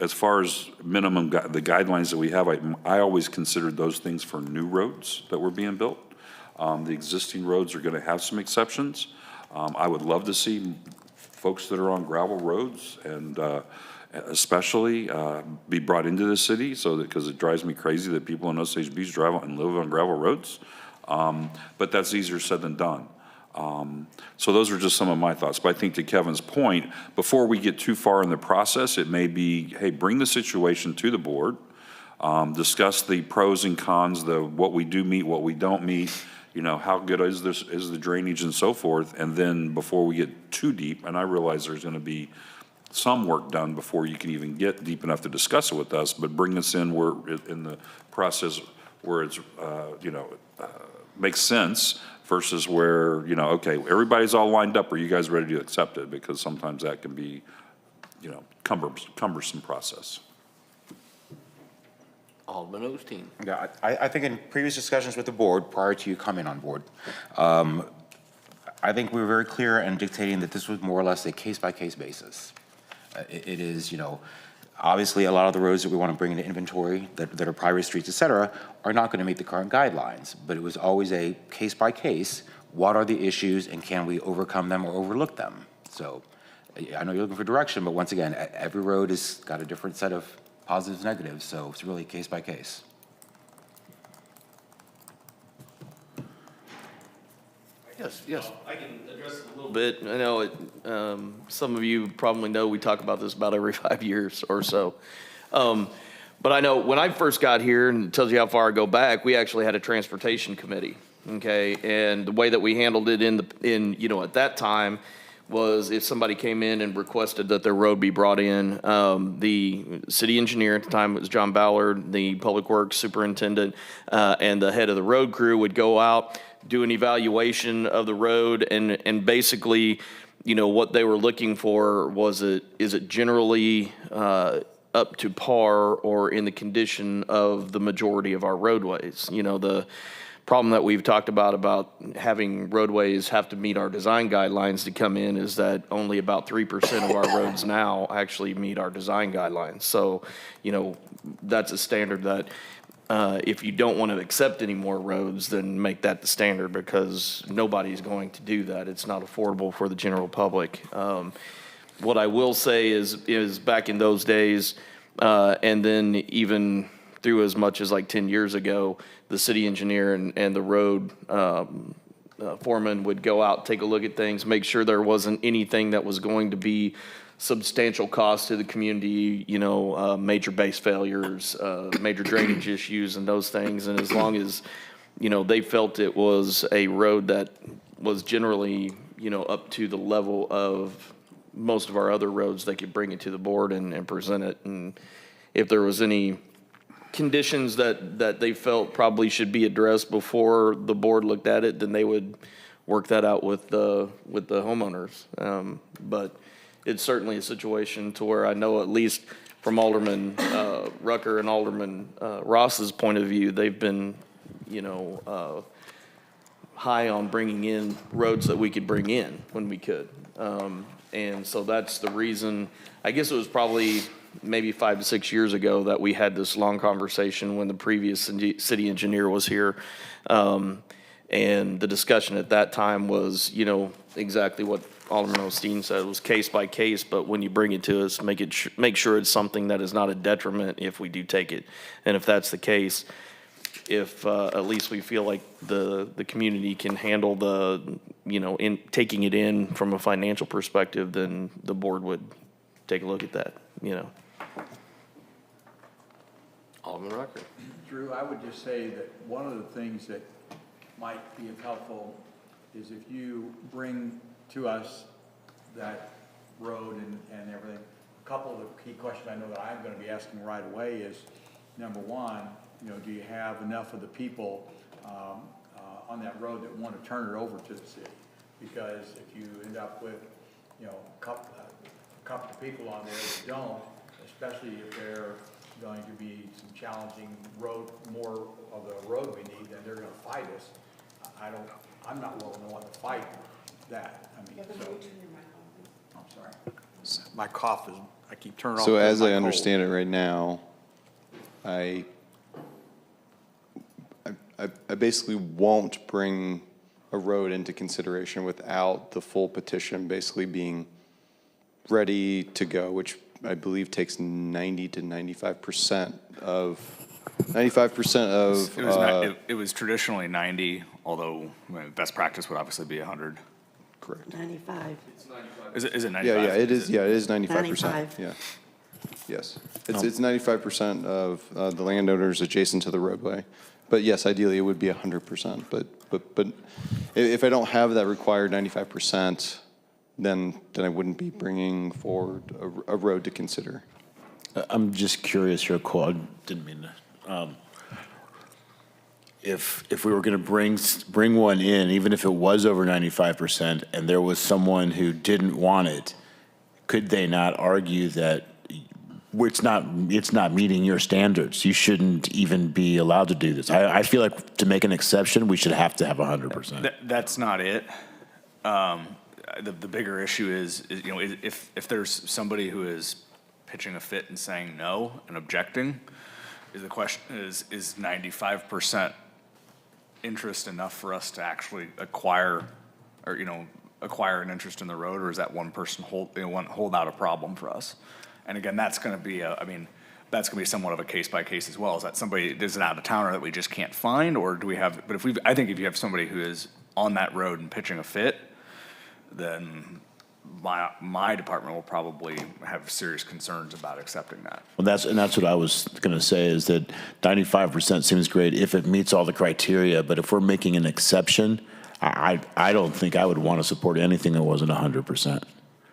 as far as minimum, the guidelines that we have, I always considered those things for new roads that were being built. The existing roads are going to have some exceptions. I would love to see folks that are on gravel roads and especially be brought into the city, so that, because it drives me crazy that people in Osage Beach drive and live on gravel roads. But that's easier said than done. So those are just some of my thoughts. But I think to Kevin's point, before we get too far in the process, it may be, hey, bring the situation to the board, discuss the pros and cons, what we do meet, what we don't meet, you know, how good is the drainage and so forth. And then before we get too deep, and I realize there's going to be some work done before you can even get deep enough to discuss it with us, but bring us in where in the process where it's, makes sense versus where, okay, everybody's all lined up. Are you guys ready to accept it? Because sometimes that can be, cumbersome process. Alderman Osteen. Yeah, I think in previous discussions with the board, prior to you coming on board, I think we were very clear in dictating that this was more or less a case-by-case basis. It is, obviously a lot of the roads that we want to bring into inventory that are private streets, et cetera, are not going to meet the current guidelines. But it was always a case-by-case, what are the issues and can we overcome them or overlook them? So I know you're looking for direction, but once again, every road has got a different set of positives, negatives, so it's really case by case. Yes. I can address it a little bit. I know some of you probably know we talk about this about every 5 years or so. But I know when I first got here, and it tells you how far I go back, we actually had a transportation committee, okay? And the way that we handled it at that time was if somebody came in and requested that their road be brought in, the city engineer at the time, it was John Ballard, the public works superintendent, and the head of the road crew would go out, do an evaluation of the road, and basically, what they were looking for was is it generally up to par or in the condition of the majority of our roadways. The problem that we've talked about having roadways have to meet our design guidelines to come in is that only about 3% of our roads now actually meet our design guidelines. So, that's a standard that if you don't want to accept any more roads, then make that the standard, because nobody's going to do that. It's not affordable for the general public. What I will say is back in those days, and then even through as much as like 10 years ago, the city engineer and the road foreman would go out, take a look at things, make sure there wasn't anything that was going to be substantial cost to the community, major base failures, major drainage issues and those things. And as long as, they felt it was a road that was generally, up to the level of most of our other roads, they could bring it to the board and present it. And if there was any conditions that they felt probably should be addressed before the board looked at it, then they would work that out with the homeowners. But it's certainly a situation to where I know, at least from Alderman Rucker and Alderman Ross's point of view, they've been, high on bringing in roads that we could bring in when we could. And so that's the reason, I guess it was probably maybe 5 to 6 years ago that we had this long conversation when the previous city engineer was here. And the discussion at that time was, exactly what Alderman Osteen said, was case by case, but when you bring it to us, make sure it's something that is not a detriment if we do take it. And if that's the case, if at least we feel like the community can handle in taking it in from a financial perspective, then the board would take a look at that, Alderman Rucker. Drew, I would just say that one of the things that might be helpful is if you bring to us that road and everything. A couple of the key questions I know that I'm going to be asking right away is, number one, do you have enough of the people on that road that want to turn it over to the city? Because if you end up with, a couple of people on there that don't, especially if they're going to be some challenging road, more of the road we need, then they're going to fight us. I'm not willing to want to fight that. I mean, so. I'm sorry. My cough is, I keep turning off. So as my I cold. understand it right now, I basically won't bring a road into consideration without the full petition basically being ready to go, which I believe takes 90 to 95% of, 95% of. It was traditionally 90, although best practice would obviously be 100. Correct. 95. Is it 95? Yeah, it is 95%. 95. Yeah. Yes. It's 95% of the landowners adjacent to the roadway. But yes, ideally it would be 100%. But if I don't have that required 95%, then I wouldn't be bringing forward a road to consider. I'm just curious here, Cole, I didn't mean to. If we were going to bring one in, even if it was over 95%, and there was someone who didn't want it, could they not argue that it's not meeting your standards? You shouldn't even be allowed to do this. I feel like to make an exception, we should have to have 100%. That's not it. The bigger issue is if there's somebody who is pitching a fit and saying no and objecting, the question is 95% interest enough for us to actually acquire an interest in the road, or is that one person hold out a problem for us? And again, that's going to be that's going to be somewhat of a case by case as well. Is that somebody is an out of towner that we just can't find, or do we have? But I think if you have somebody who is on that road and pitching a fit, then my department will probably have serious concerns about accepting that. Well, that's what I was going to say, is that 95% seems great if it meets all the criteria, but if we're making an exception, I don't think I would want to support anything that wasn't 100%.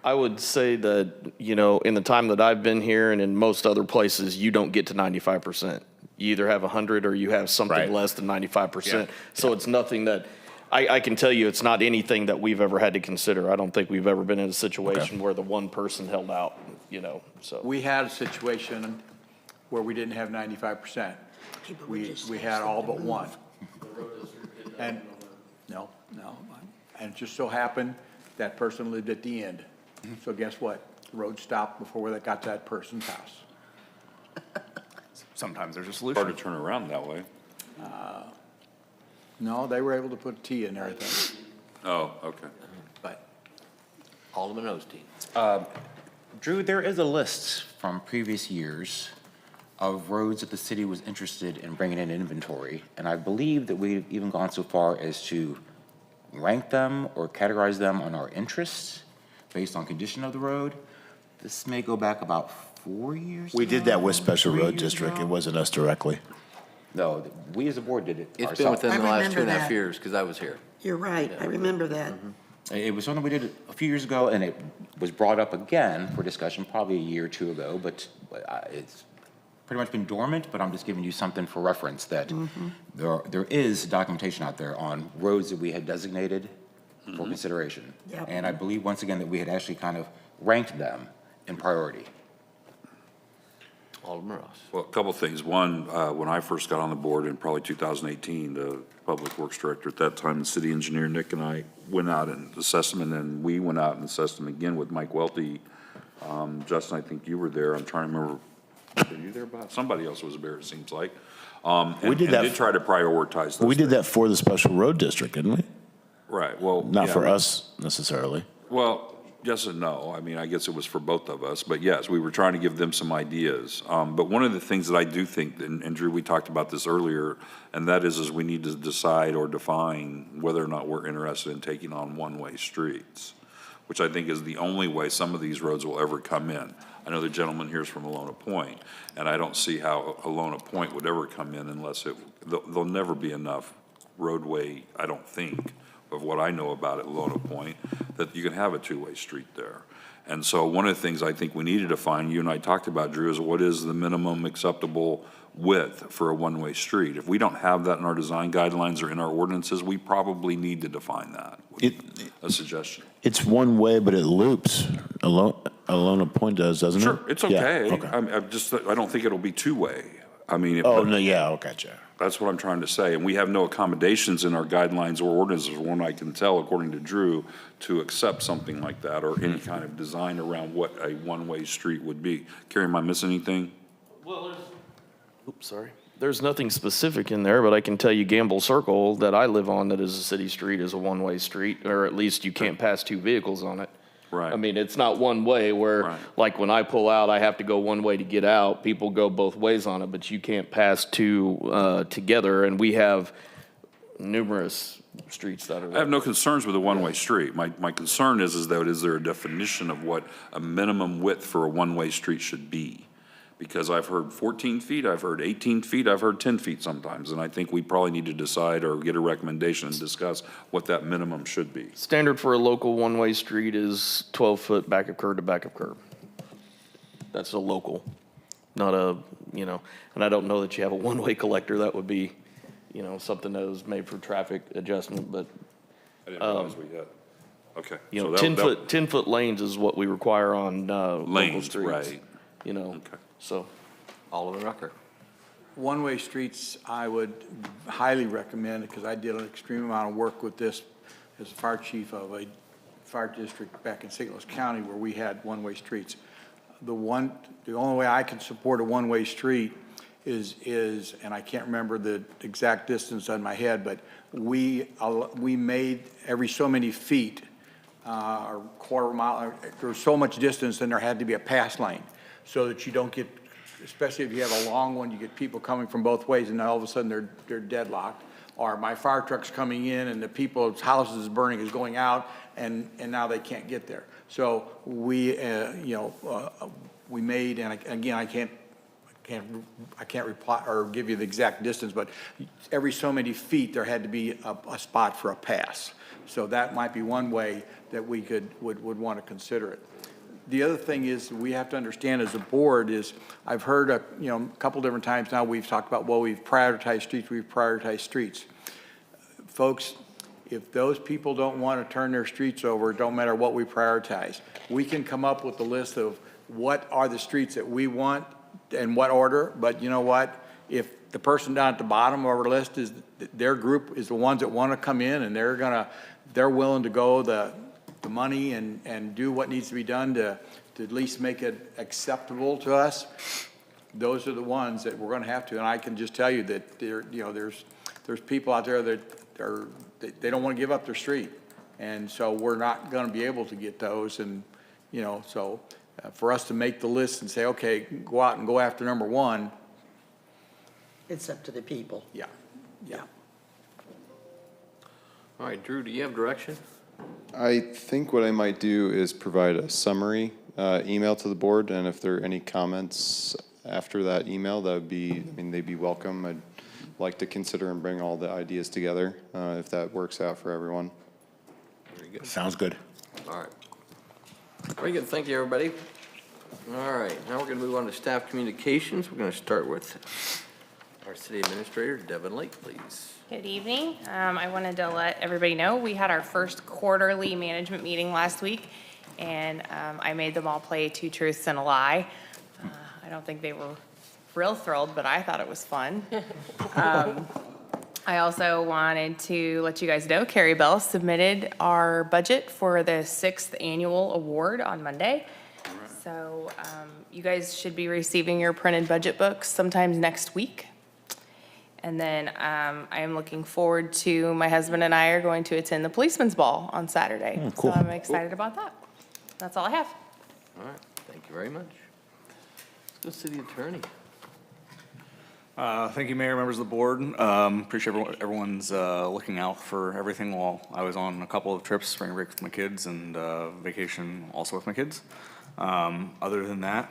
I would say that, in the time that I've been here and in most other places, you don't get to 95%. You either have 100 or you have something Right. less than 95%. Yeah. So it's nothing that, I can tell you, it's not anything that we've ever had to consider. I don't think we've ever been in a situation where the one person held out, so. We had a situation where we didn't have 95%. We had all but one. And, no. And it just so happened that person lived at the end. So guess what? The road stopped before they got to that person's house. Sometimes there's a solution. Hard to turn around that way. No, they were able to put a T in there, I think. Oh, okay. But Alderman Osteen. Drew, there is a list from previous years of roads that the city was interested in bringing in inventory, and I believe that we've even gone so far as to rank them or categorize them on our interests based on condition of the road. This may go back about 4 years We did now, that with Special 3 Road years District. ago. It wasn't us directly. No, we as a board did it It's ourselves. been within the I last remember 2.5 that. years, because I was here. You're right, I remember that. It was something we did a few years ago, and it was brought up again for discussion probably a year or two ago, but it's pretty much been dormant, but I'm just giving you something for reference that there is documentation out there on roads that we had designated for consideration. Yep. And I believe, once again, that we had actually kind of ranked them in priority. Alderman Ross. Well, a couple things. One, when I first got on the board in probably 2018, the Public Works Director at that time, the city engineer, Nick, and I went out and assessed them, and then we went out and assessed them again with Mike Welty. Justin, I think you were there. I'm trying to remember. Were you there, Bob? Somebody else was there, it seems like. We did that. Did try to prioritize those. We did that for the Special Road District, didn't we? Right, well. Not yeah. for us necessarily. Well, yes and no. I mean, I guess it was for both of us, but yes, we were trying to give them some ideas. But one of the things that I do think, and Drew, we talked about this earlier, and that is we need to decide or define whether or not we're interested in taking on one-way streets, which I think is the only way some of these roads will ever come in. I know the gentleman here is from Alona Point, and I don't see how Alona Point would ever come in unless there'll never be enough roadway, I don't think, of what I know about it, Alona Point, that you can have a two-way street there. And so one of the things I think we need to define, you and I talked about, Drew, is what is the minimum acceptable width for a one-way street? If we don't have that in our design guidelines or in our ordinances, we probably need to define that. Would be a suggestion. It's one way, but it loops. Alona Point does, doesn't it? Sure, it's Yeah, okay. okay. I don't think it'll be two-way. I mean. Oh, no, yeah, okay, gotcha. That's what I'm trying to say. And we have no accommodations in our guidelines or ordinances, from what I can tell, according to Drew, to accept something like that or any kind of design around what a one-way street would be. Carrie, am I missing anything? Well, oops, sorry. There's nothing specific in there, but I can tell you Gamble Circle that I live on that is a city street is a one-way street, or at least you can't pass two vehicles on it. Right. I mean, it's not one way where, like when I pull out, I have to go one way to get out. People go both ways on it, but you can't pass two together. And we have numerous streets that are. I have no concerns with a one-way street. My concern is that is there a definition of what a minimum width for a one-way street should be? Because I've heard 14 feet, I've heard 18 feet, I've heard 10 feet sometimes. And I think we probably need to decide or get a recommendation and discuss what that minimum should be. Standard for a local one-way street is 12-foot back of curb to back of curb. That's a local, not a, and I don't know that you have a one-way collector. That would be, something that was made for traffic adjustment, but. I didn't realize we had, okay. 10-foot lanes is what we require on local Lanes, streets. right. Okay. So. Alderman Rucker. One-way streets, I would highly recommend, because I did an extreme amount of work with this as a fire chief of a fire district back in St. Louis County where we had one-way streets. The only way I can support a one-way street is, and I can't remember the exact distance on my head, but we made every so many feet, or quarter mile, there was so much distance, and there had to be a pass lane, so that you don't get, especially if you have a long one, you get people coming from both ways, and all of a sudden they're deadlocked. Or my fire truck's coming in, and the people's houses is burning, is going out, and now they can't get there. So we, we made, and again, I can't reply or give you the exact distance, but every so many feet there had to be a spot for a pass. So that might be one way that we would want to consider it. The other thing is we have to understand as a board is I've heard a couple different times now we've talked about, well, we've prioritized streets. Folks, if those people don't want to turn their streets over, it don't matter what we prioritize. We can come up with a list of what are the streets that we want and what order, but you know what? If the person down at the bottom of our list is their group is the ones that want to come in and they're willing to go the money and do what needs to be done to at least make it acceptable to us, those are the ones that we're going to have to. And I can just tell you that there's people out there that they don't want to give up their street, and so we're not going to be able to get those. And so for us to make the list and say, okay, go out and go after number one, It's up to the people. yeah. All right, Drew, do you have direction? I think what I might do is provide a summary email to the board, and if there are any comments after that email, that would be, they'd be welcome. I'd like to consider and bring all the ideas together, if that works out for everyone. Very good. Sounds good. All right. Very good. Thank you, everybody. All right, now we're going to move on to staff communications. We're going to start with our city administrator, Devin Lake, please. Good evening. I wanted to let everybody know we had our first quarterly management meeting last week, and I made them all play 2 truths and a lie. I don't think they were real thrilled, but I thought it was fun. I also wanted to let you guys know Carrie Bell submitted our budget for the 6th annual award on Monday. So you guys should be receiving your printed budget books sometimes next week. And then I am looking forward to, my husband and I are going to attend the Policeman's Ball on Saturday. Cool. So I'm excited about that. That's all I have. All right, thank you very much. Let's go city attorney. Thank you, Mayor, members of the board. Appreciate everyone's looking out for everything while I was on a couple of trips, spring break with my kids and vacation also with my kids. Other than that,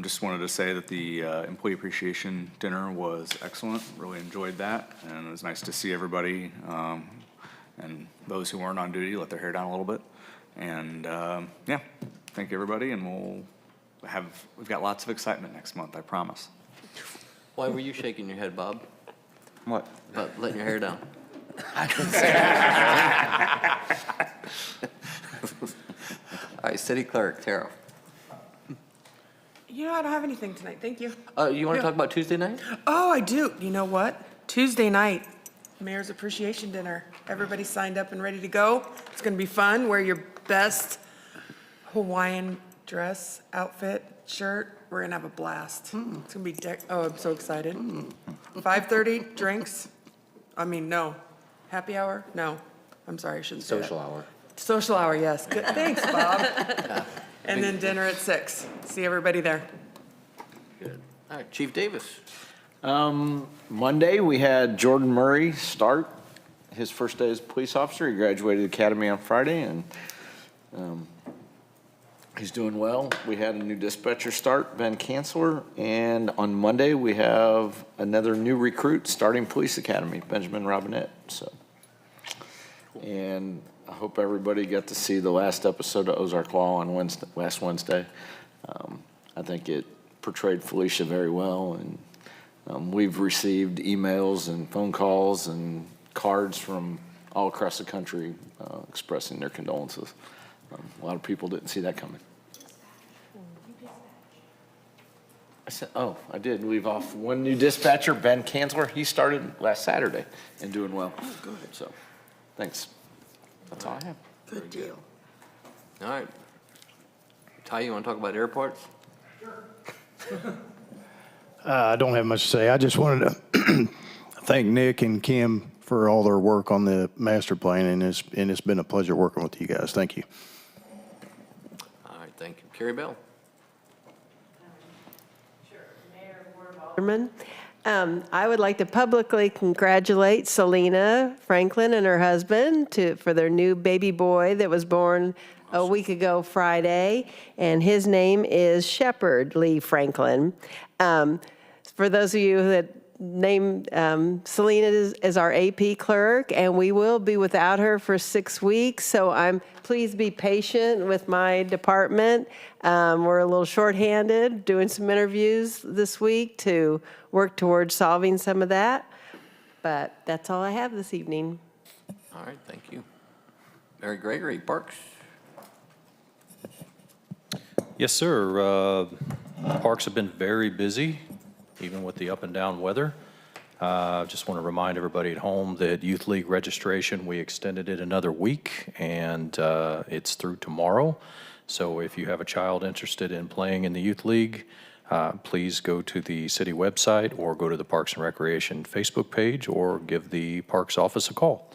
just wanted to say that the employee appreciation dinner was excellent. Really enjoyed that, and it was nice to see everybody and those who weren't on duty let their hair down a little bit. And yeah, thank everybody, and we've got lots of excitement next month, I promise. Why were you shaking your head, Bob? What? About letting your hair down? All right, City Clerk, Tara. You know, I don't have anything tonight, thank you. You want to talk about Tuesday night? Oh, I do. You know what? Tuesday night, Mayor's Appreciation Dinner. Everybody signed up and ready to go. It's gonna be fun. Wear your best Hawaiian dress, outfit, shirt. We're gonna have a blast. It's gonna be, oh, I'm so excited. 5:30, drinks. No. Happy hour? No. I'm sorry, I shouldn't say that. Social hour. Social hour, yes. Good, thanks, Bob. And then dinner at 6. See everybody there. Good. All right, Chief Davis. Monday, we had Jordan Murray start his first day as a police officer. He graduated the academy on Friday, and he's doing well. We had a new dispatcher start, Ben Kanzler, and on Monday, we have another new recruit starting police academy, Benjamin Robinette. So, and I hope everybody got to see the last episode of Ozark Law on last Wednesday. I think it portrayed Felicia very well, and we've received emails and phone calls and cards from all across the country expressing their condolences. A lot of people didn't see that coming. I said, oh, I did leave off one new dispatcher, Ben Kanzler. He started last Saturday and doing well. Oh, good. So, thanks. That's all I have. Good deal. All right. Ty, you want to talk about airports? I don't have much to say. I just wanted to thank Nick and Kim for all their work on the master plan, and it's been a pleasure working with you guys. Thank you. All right, thank you. Carrie Bell. Aldermen. I would like to publicly congratulate Selena Franklin and her husband for their new baby boy that was born a week ago Friday, and his name is Shepard Lee Franklin. For those of you that name Selena as our AP clerk, and we will be without her for 6 weeks, so please be patient with my department. We're a little shorthanded, doing some interviews this week to work towards solving some of that, but that's all I have this evening. All right, thank you. Mary Gregory, Parks. Yes, sir. Parks have been very busy, even with the up and down weather. Just want to remind everybody at home that Youth League registration, we extended it another week, and it's through tomorrow. So if you have a child interested in playing in the Youth League, please go to the city website or go to the Parks and Recreation Facebook page or give the Parks office a call.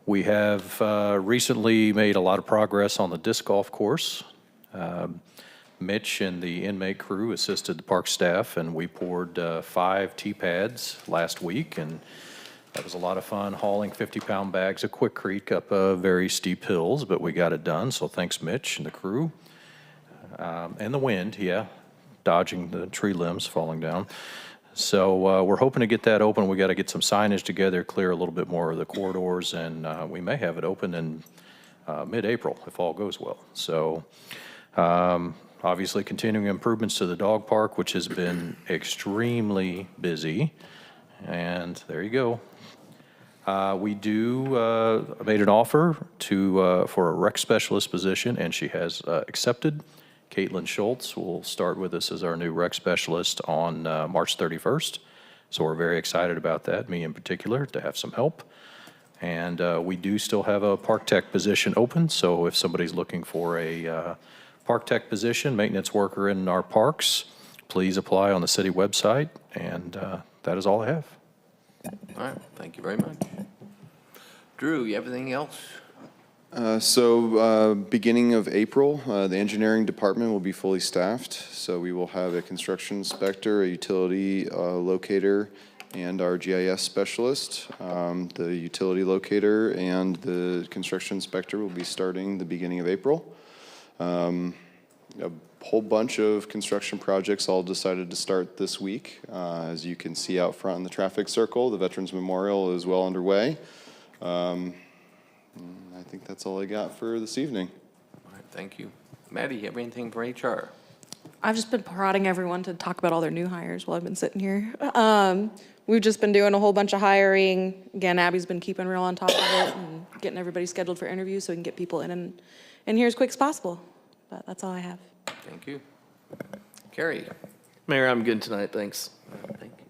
We have recently made a lot of progress on the disc golf course. Mitch and the inmate crew assisted the park staff, and we poured 5 tee pads last week, and that was a lot of fun, hauling 50-pound bags of Quikrete up very steep hills, but we got it done, so thanks, Mitch and the crew. And the wind, dodging the tree limbs falling down. So we're hoping to get that open. We got to get some signage together, clear a little bit more of the corridors, and we may have it open in mid-April if all goes well. So obviously continuing improvements to the dog park, which has been extremely busy. And there you go. We made an offer for a rec specialist position, and she has accepted. Caitlin Schultz will start with us as our new rec specialist on March 31st. So we're very excited about that, me in particular, to have some help. And we do still have a park tech position open. So if somebody's looking for a park tech position, maintenance worker in our parks, please apply on the city website. And that is all I have. All right, thank you very much. Drew, you have anything else? Beginning of April, the engineering department will be fully staffed. So we will have a construction inspector, a utility locator, and our GIS specialist. The utility locator and the construction inspector will be starting the beginning of April. A whole bunch of construction projects all decided to start this week. As you can see out front in the traffic circle, the Veterans Memorial is well underway. I think that's all I got for this evening. Thank you. Maddie, you have anything for HR? I've just been prodding everyone to talk about all their new hires while I've been sitting here. We've just been doing a whole bunch of hiring. Again, Abby's been keeping real on top of it and getting everybody scheduled for interviews so we can get people in here as quick as possible. But that's all I have. Thank you. Carrie? Mayor, I'm good tonight, thanks. Thank you.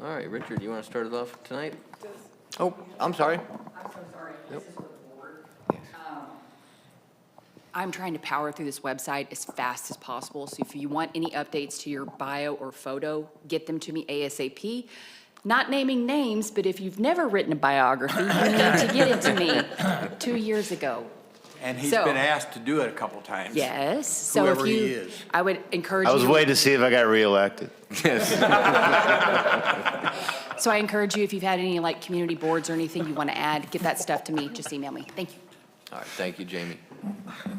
All right, Richard, you want to start it off tonight? Oh, I'm sorry. I'm so sorry. Yep. This is for the board. I'm trying to power through this website as fast as possible, so if you want any updates to your bio or photo, get them to me ASAP. Not naming names, but if you've never written a biography, you need to get it to me 2 years ago. And he's So- been asked to do it a couple times. Yes, so if Whoever he you, is. I would encourage you. I was waiting to see if I got reelected. So I encourage you, if you've had any like community boards or anything you want to add, get that stuff to me, just email me. Thank you. All right, thank you, Jamie.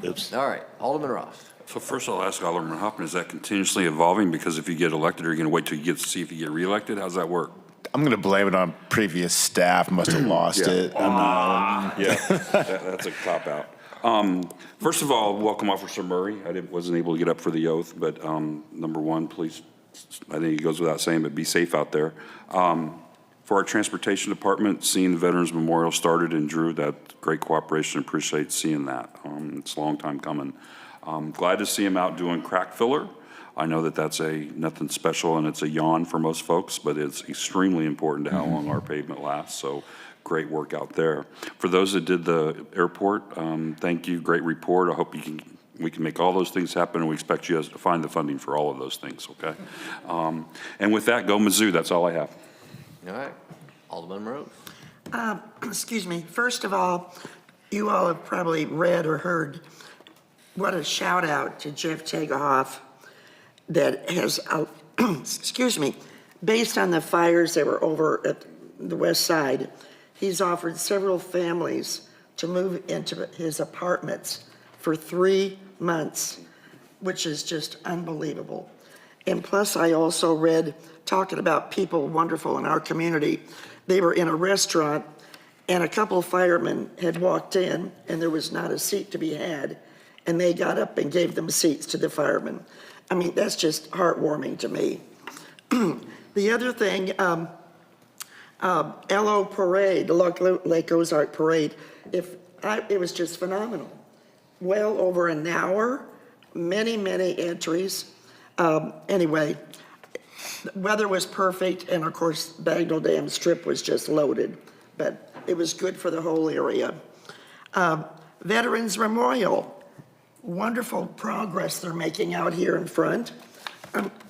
Oops. All right, Alderman Ross. So first I'll ask Alderman Hoffman, is that continuously evolving? Because if you get elected, are you going to wait till you get to see if you get reelected? How's that work? I'm going to blame it on previous staff, must have lost it. Yeah, that's a cop-out. First of all, welcome Officer Murray. Wasn't able to get up for the oath, but number one, please, I think it goes without saying, but be safe out there. For our transportation department, seeing the Veterans Memorial started in Drew, that great cooperation, appreciate seeing that. It's a long time coming. Glad to see him out doing crack filler. I know that that's nothing special and it's a yawn for most folks, but it's extremely important to how long our pavement lasts. So great work out there. For those that did the airport, thank you, great report. I hope we can make all those things happen, and we expect you guys to find the funding for all of those things, okay? And with that, go Mizzou, that's all I have. All right, Alderman Rose. Excuse me. First of all, you all have probably read or heard what a shout out to Jeff Tegehoff that has, excuse me, based on the fires that were over at the west side, he's offered several families to move into his apartments for 3 months, which is just unbelievable. And plus, I also read, talking about people wonderful in our community, they were in a restaurant and a couple of firemen had walked in and there was not a seat to be had, and they got up and gave them seats to the firemen. I mean, that's just heartwarming to me. The other thing, LO Parade, the Lake Ozark Parade, it was just phenomenal. Well over an hour, many entries. Anyway, the weather was perfect, and of course, Bagnell Dam Strip was just loaded, but it was good for the whole area. Veterans Memorial, wonderful progress they're making out here in front.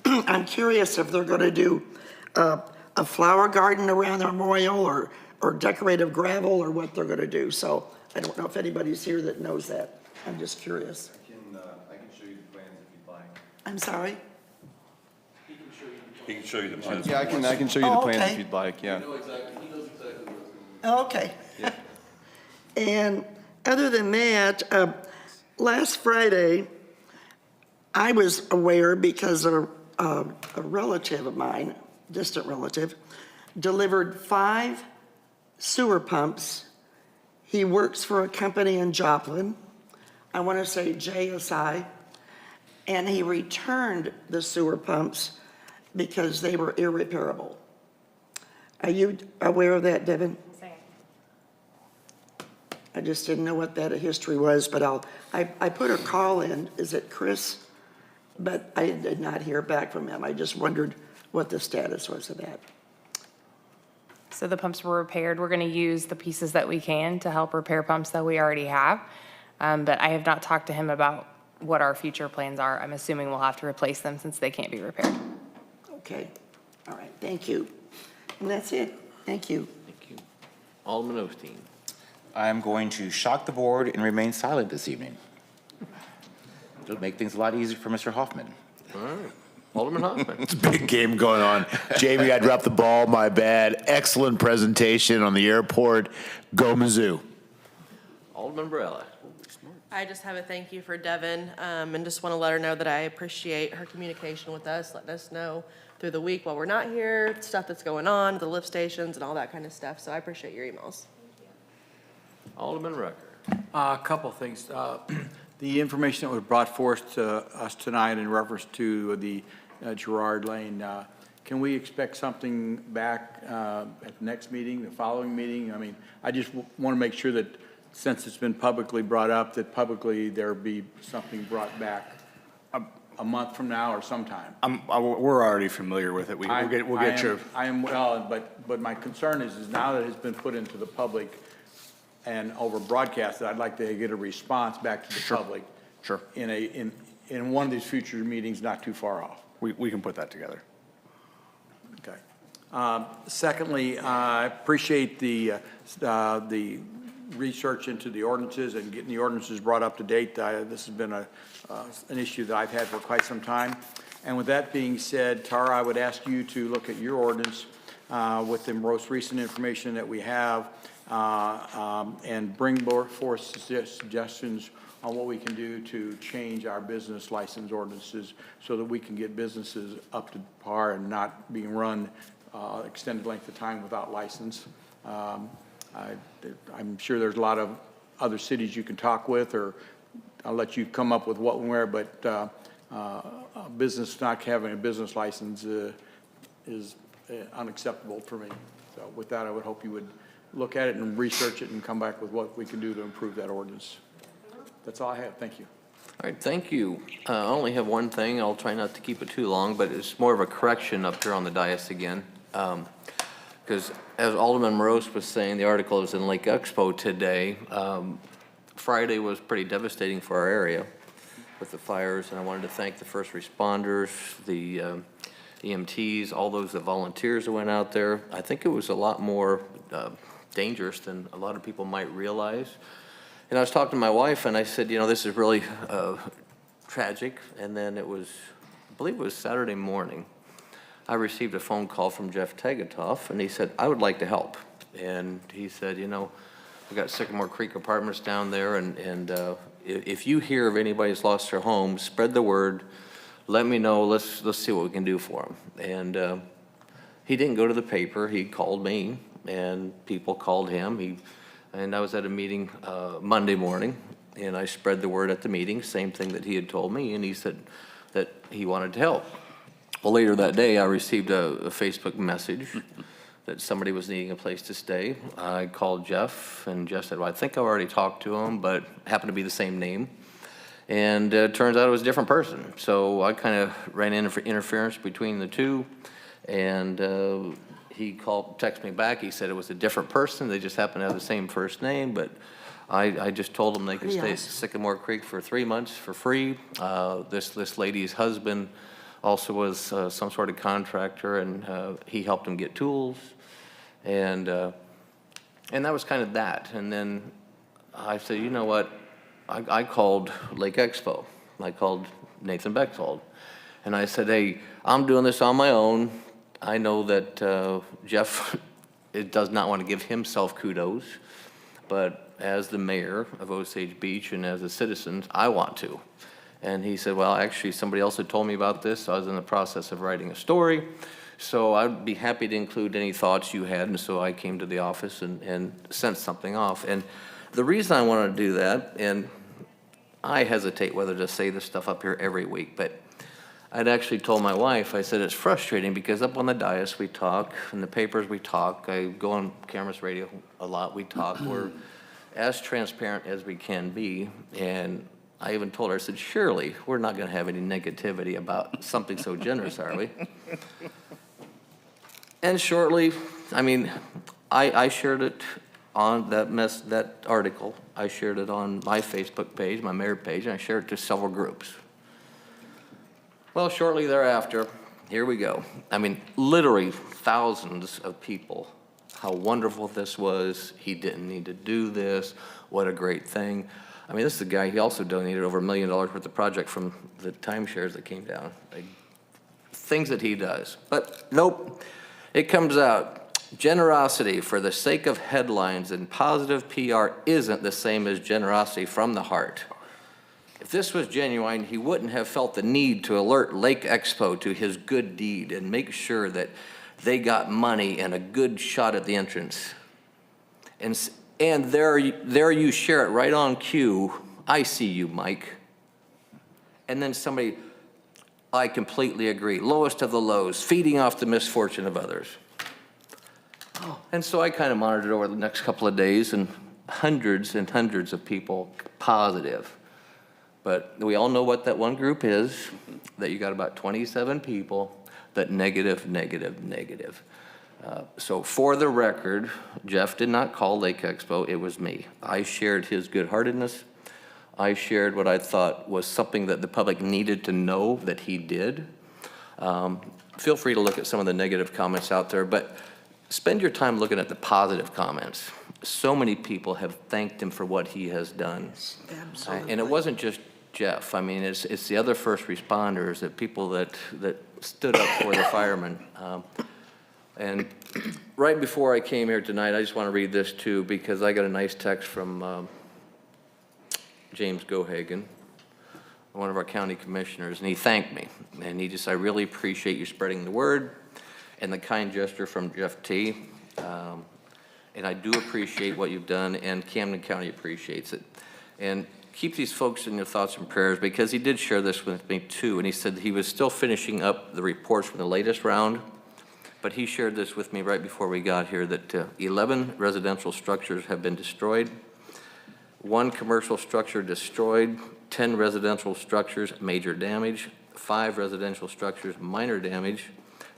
I'm curious if they're going to do a flower garden around the memorial or decorative gravel or what they're going to do. So I don't know if anybody's here that knows that. I'm just curious. I can show you the plans if you'd like. I'm sorry? He can show you the plans. Yeah, I can show you the plans okay. if you'd like, yeah. He knows exactly what's going Oh, okay. And other than that, last Friday, I was aware because a relative of mine, distant relative, delivered 5 sewer pumps. He works for a company in Joplin. I want to say JSI. And he returned the sewer pumps because they were irreparable. Are you aware of that, Devin? I just didn't know what that history was, but I put a call in, is it Chris? But I did not hear back from him. I just wondered what the status was of that. So the pumps were repaired. We're going to use the pieces that we can to help repair pumps that we already have. But I have not talked to him about what our future plans are. I'm assuming we'll have to replace them since they can't be repaired. Okay, all right, thank you. And that's it, thank you. Thank you. Alderman Osteen. I'm going to shock the board and remain silent this evening. It'll make things a lot easier for Mr. Hoffman. All right. Alderman Hoffman. It's a big game going on. Jamie, I dropped the ball, my bad. Excellent presentation on the airport. Go Mizzou. Alderman Barella. I just have a thank you for Devin, and just want to let her know that I appreciate her communication with us, letting us know through the week while we're not here, stuff that's going on, the lift stations and all that kind of stuff. So I appreciate your emails. Alderman Rucker. A couple things. The information that was brought forth to us tonight in reference to the Gerard Lane, can we expect something back at the next meeting, the following meeting? I mean, I just want to make sure that since it's been publicly brought up, that publicly there be something brought back a month from now or sometime. We're already familiar with it. We'll get you. I am, well, but my concern is now that it's been put into the public and over broadcasted, I'd like to get a response back to the public. Sure. In one of these future meetings, not too far off. We can put that together. Okay. Secondly, I appreciate the research into the ordinances and getting the ordinances brought up to date. This has been an issue that I've had for quite some time. And with that being said, Tara, I would ask you to look at your ordinance with the most recent information that we have and bring forth suggestions on what we can do to change our business license ordinances so that we can get businesses up to par and not being run extended length of time without license. I'm sure there's a lot of other cities you can talk with, or I'll let you come up with what and where, but a business not having a business license is unacceptable for me. So with that, I would hope you would look at it and research it and come back with what we can do to improve that ordinance. That's all I have. Thank you. All right, thank you. I only have one thing. I'll try not to keep it too long, but it's more of a correction up here on the dais again. Because as Alderman Morose was saying, the article is in Lake Expo today. Friday was pretty devastating for our area with the fires, and I wanted to thank the first responders, the EMTs, all those volunteers that went out there. I think it was a lot more dangerous than a lot of people might realize. And I was talking to my wife, and I said, you know, this is really tragic. And then it was, I believe it was Saturday morning, I received a phone call from Jeff Tegetoff, and he said, I would like to help. And he said, you know, we got Sycamore Creek Apartments down there, and if you hear of anybody who's lost their home, spread the word. Let me know. Let's see what we can do for them. And he didn't go to the paper. He called me, and people called him. And I was at a meeting Monday morning, and I spread the word at the meeting, same thing that he had told me, and he said that he wanted to help. Well, later that day, I received a Facebook message that somebody was needing a place to stay. I called Jeff, and Jeff said, well, I think I already talked to him, but happened to be the same name. And it turns out it was a different person. So I kind of ran in for interference between the two, and he texted me back. He said it was a different person. They just happened to have the same first name, but I just told them they could stay at Sycamore Creek for 3 months for free. This lady's husband also was some sort of contractor, and he helped him get tools, and that was kind of that. And then I said, you know what? I called Lake Expo. I called Nathan Bechtold, and I said, hey, I'm doing this on my own. I know that Jeff does not want to give himself kudos, but as the mayor of Osage Beach and as a citizen, I want to. And he said, well, actually, somebody else had told me about this. So I was in the process of writing a story. So I'd be happy to include any thoughts you had. And so I came to the office and sent something off. And the reason I wanted to do that, and I hesitate whether to say this stuff up here every week, but I'd actually told my wife, I said, it's frustrating because up on the dais we talk, in the papers we talk, I go on Cameras Radio a lot, we talk, we're as transparent as we can be, and I even told her, I said, surely we're not gonna have any negativity about something so generous, are we? And shortly, I mean, I shared it on that article, I shared it on my Facebook page, my mayor page, and I shared it to several groups. Well, shortly thereafter, here we go. I mean, literally thousands of people, how wonderful this was. He didn't need to do this. What a great thing. I mean, this is a guy, he also donated over $1 million worth of project from the timeshares that came down. Like, things that he does. But nope, it comes out. Generosity for the sake of headlines and positive PR isn't the same as generosity from the heart. If this was genuine, he wouldn't have felt the need to alert Lake Expo to his good deed and make sure that they got money and a good shot at the entrance. And there you share it right on cue I see you, Mike. And then somebody, I completely agree, lowest of the lows, feeding off the misfortune of others. And so I kind of monitored over the next couple of days, and hundreds and hundreds of people positive. But we all know what that one group is, that you got about 27 people that negative, negative, negative. So for the record, Jeff did not call Lake Expo, it was me. I shared his good-heartedness. I shared what I thought was something that the public needed to know that he did. Feel free to look at some of the negative comments out there, but spend your time looking at the positive comments. So many people have thanked him for what he has done. Absolutely. And it wasn't just Jeff. I mean, it's the other first responders, the people that stood up for the firemen. And right before I came here tonight, I just want to read this too, because I got a nice text from James Gohagan, one of our county commissioners, and he thanked me. And he just, I really appreciate you spreading the word, and the kind gesture from Jeff T. And I do appreciate what you've done, and Camden County appreciates it. And keep these folks in your thoughts and prayers, because he did share this with me too, and he said he was still finishing up the reports from the latest round, but he shared this with me right before we got here, that 11 residential structures have been destroyed, 1 commercial structure destroyed, 10 residential structures major damage, 5 residential structures minor damage,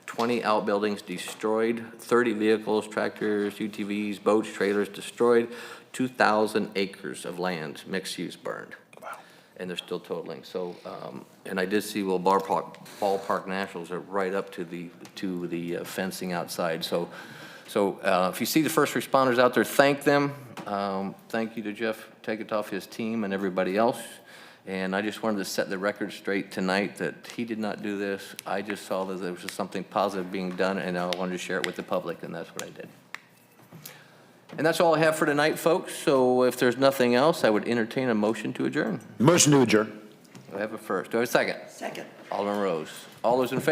20 outbuildings destroyed, 30 vehicles, tractors, UTVs, boats, trailers destroyed, 2,000 acres of land, mixed use burned. Wow. And they're still totaling. So, and I did see, well, Ballpark Nationals are right up to the fencing outside. So if you see the first responders out there, thank them. Thank you to Jeff Tegethoff, his team, and everybody else. And I just wanted to set the record straight tonight that he did not do this. I just saw that there was something positive being done, and I wanted to share it with the public, and that's what I did. And that's all I have for tonight, folks. So if there's nothing else, I would entertain a motion to adjourn. Motion to adjourn. Do I have a first? Do I have a second? Second. Alderman Rose. All those in favor?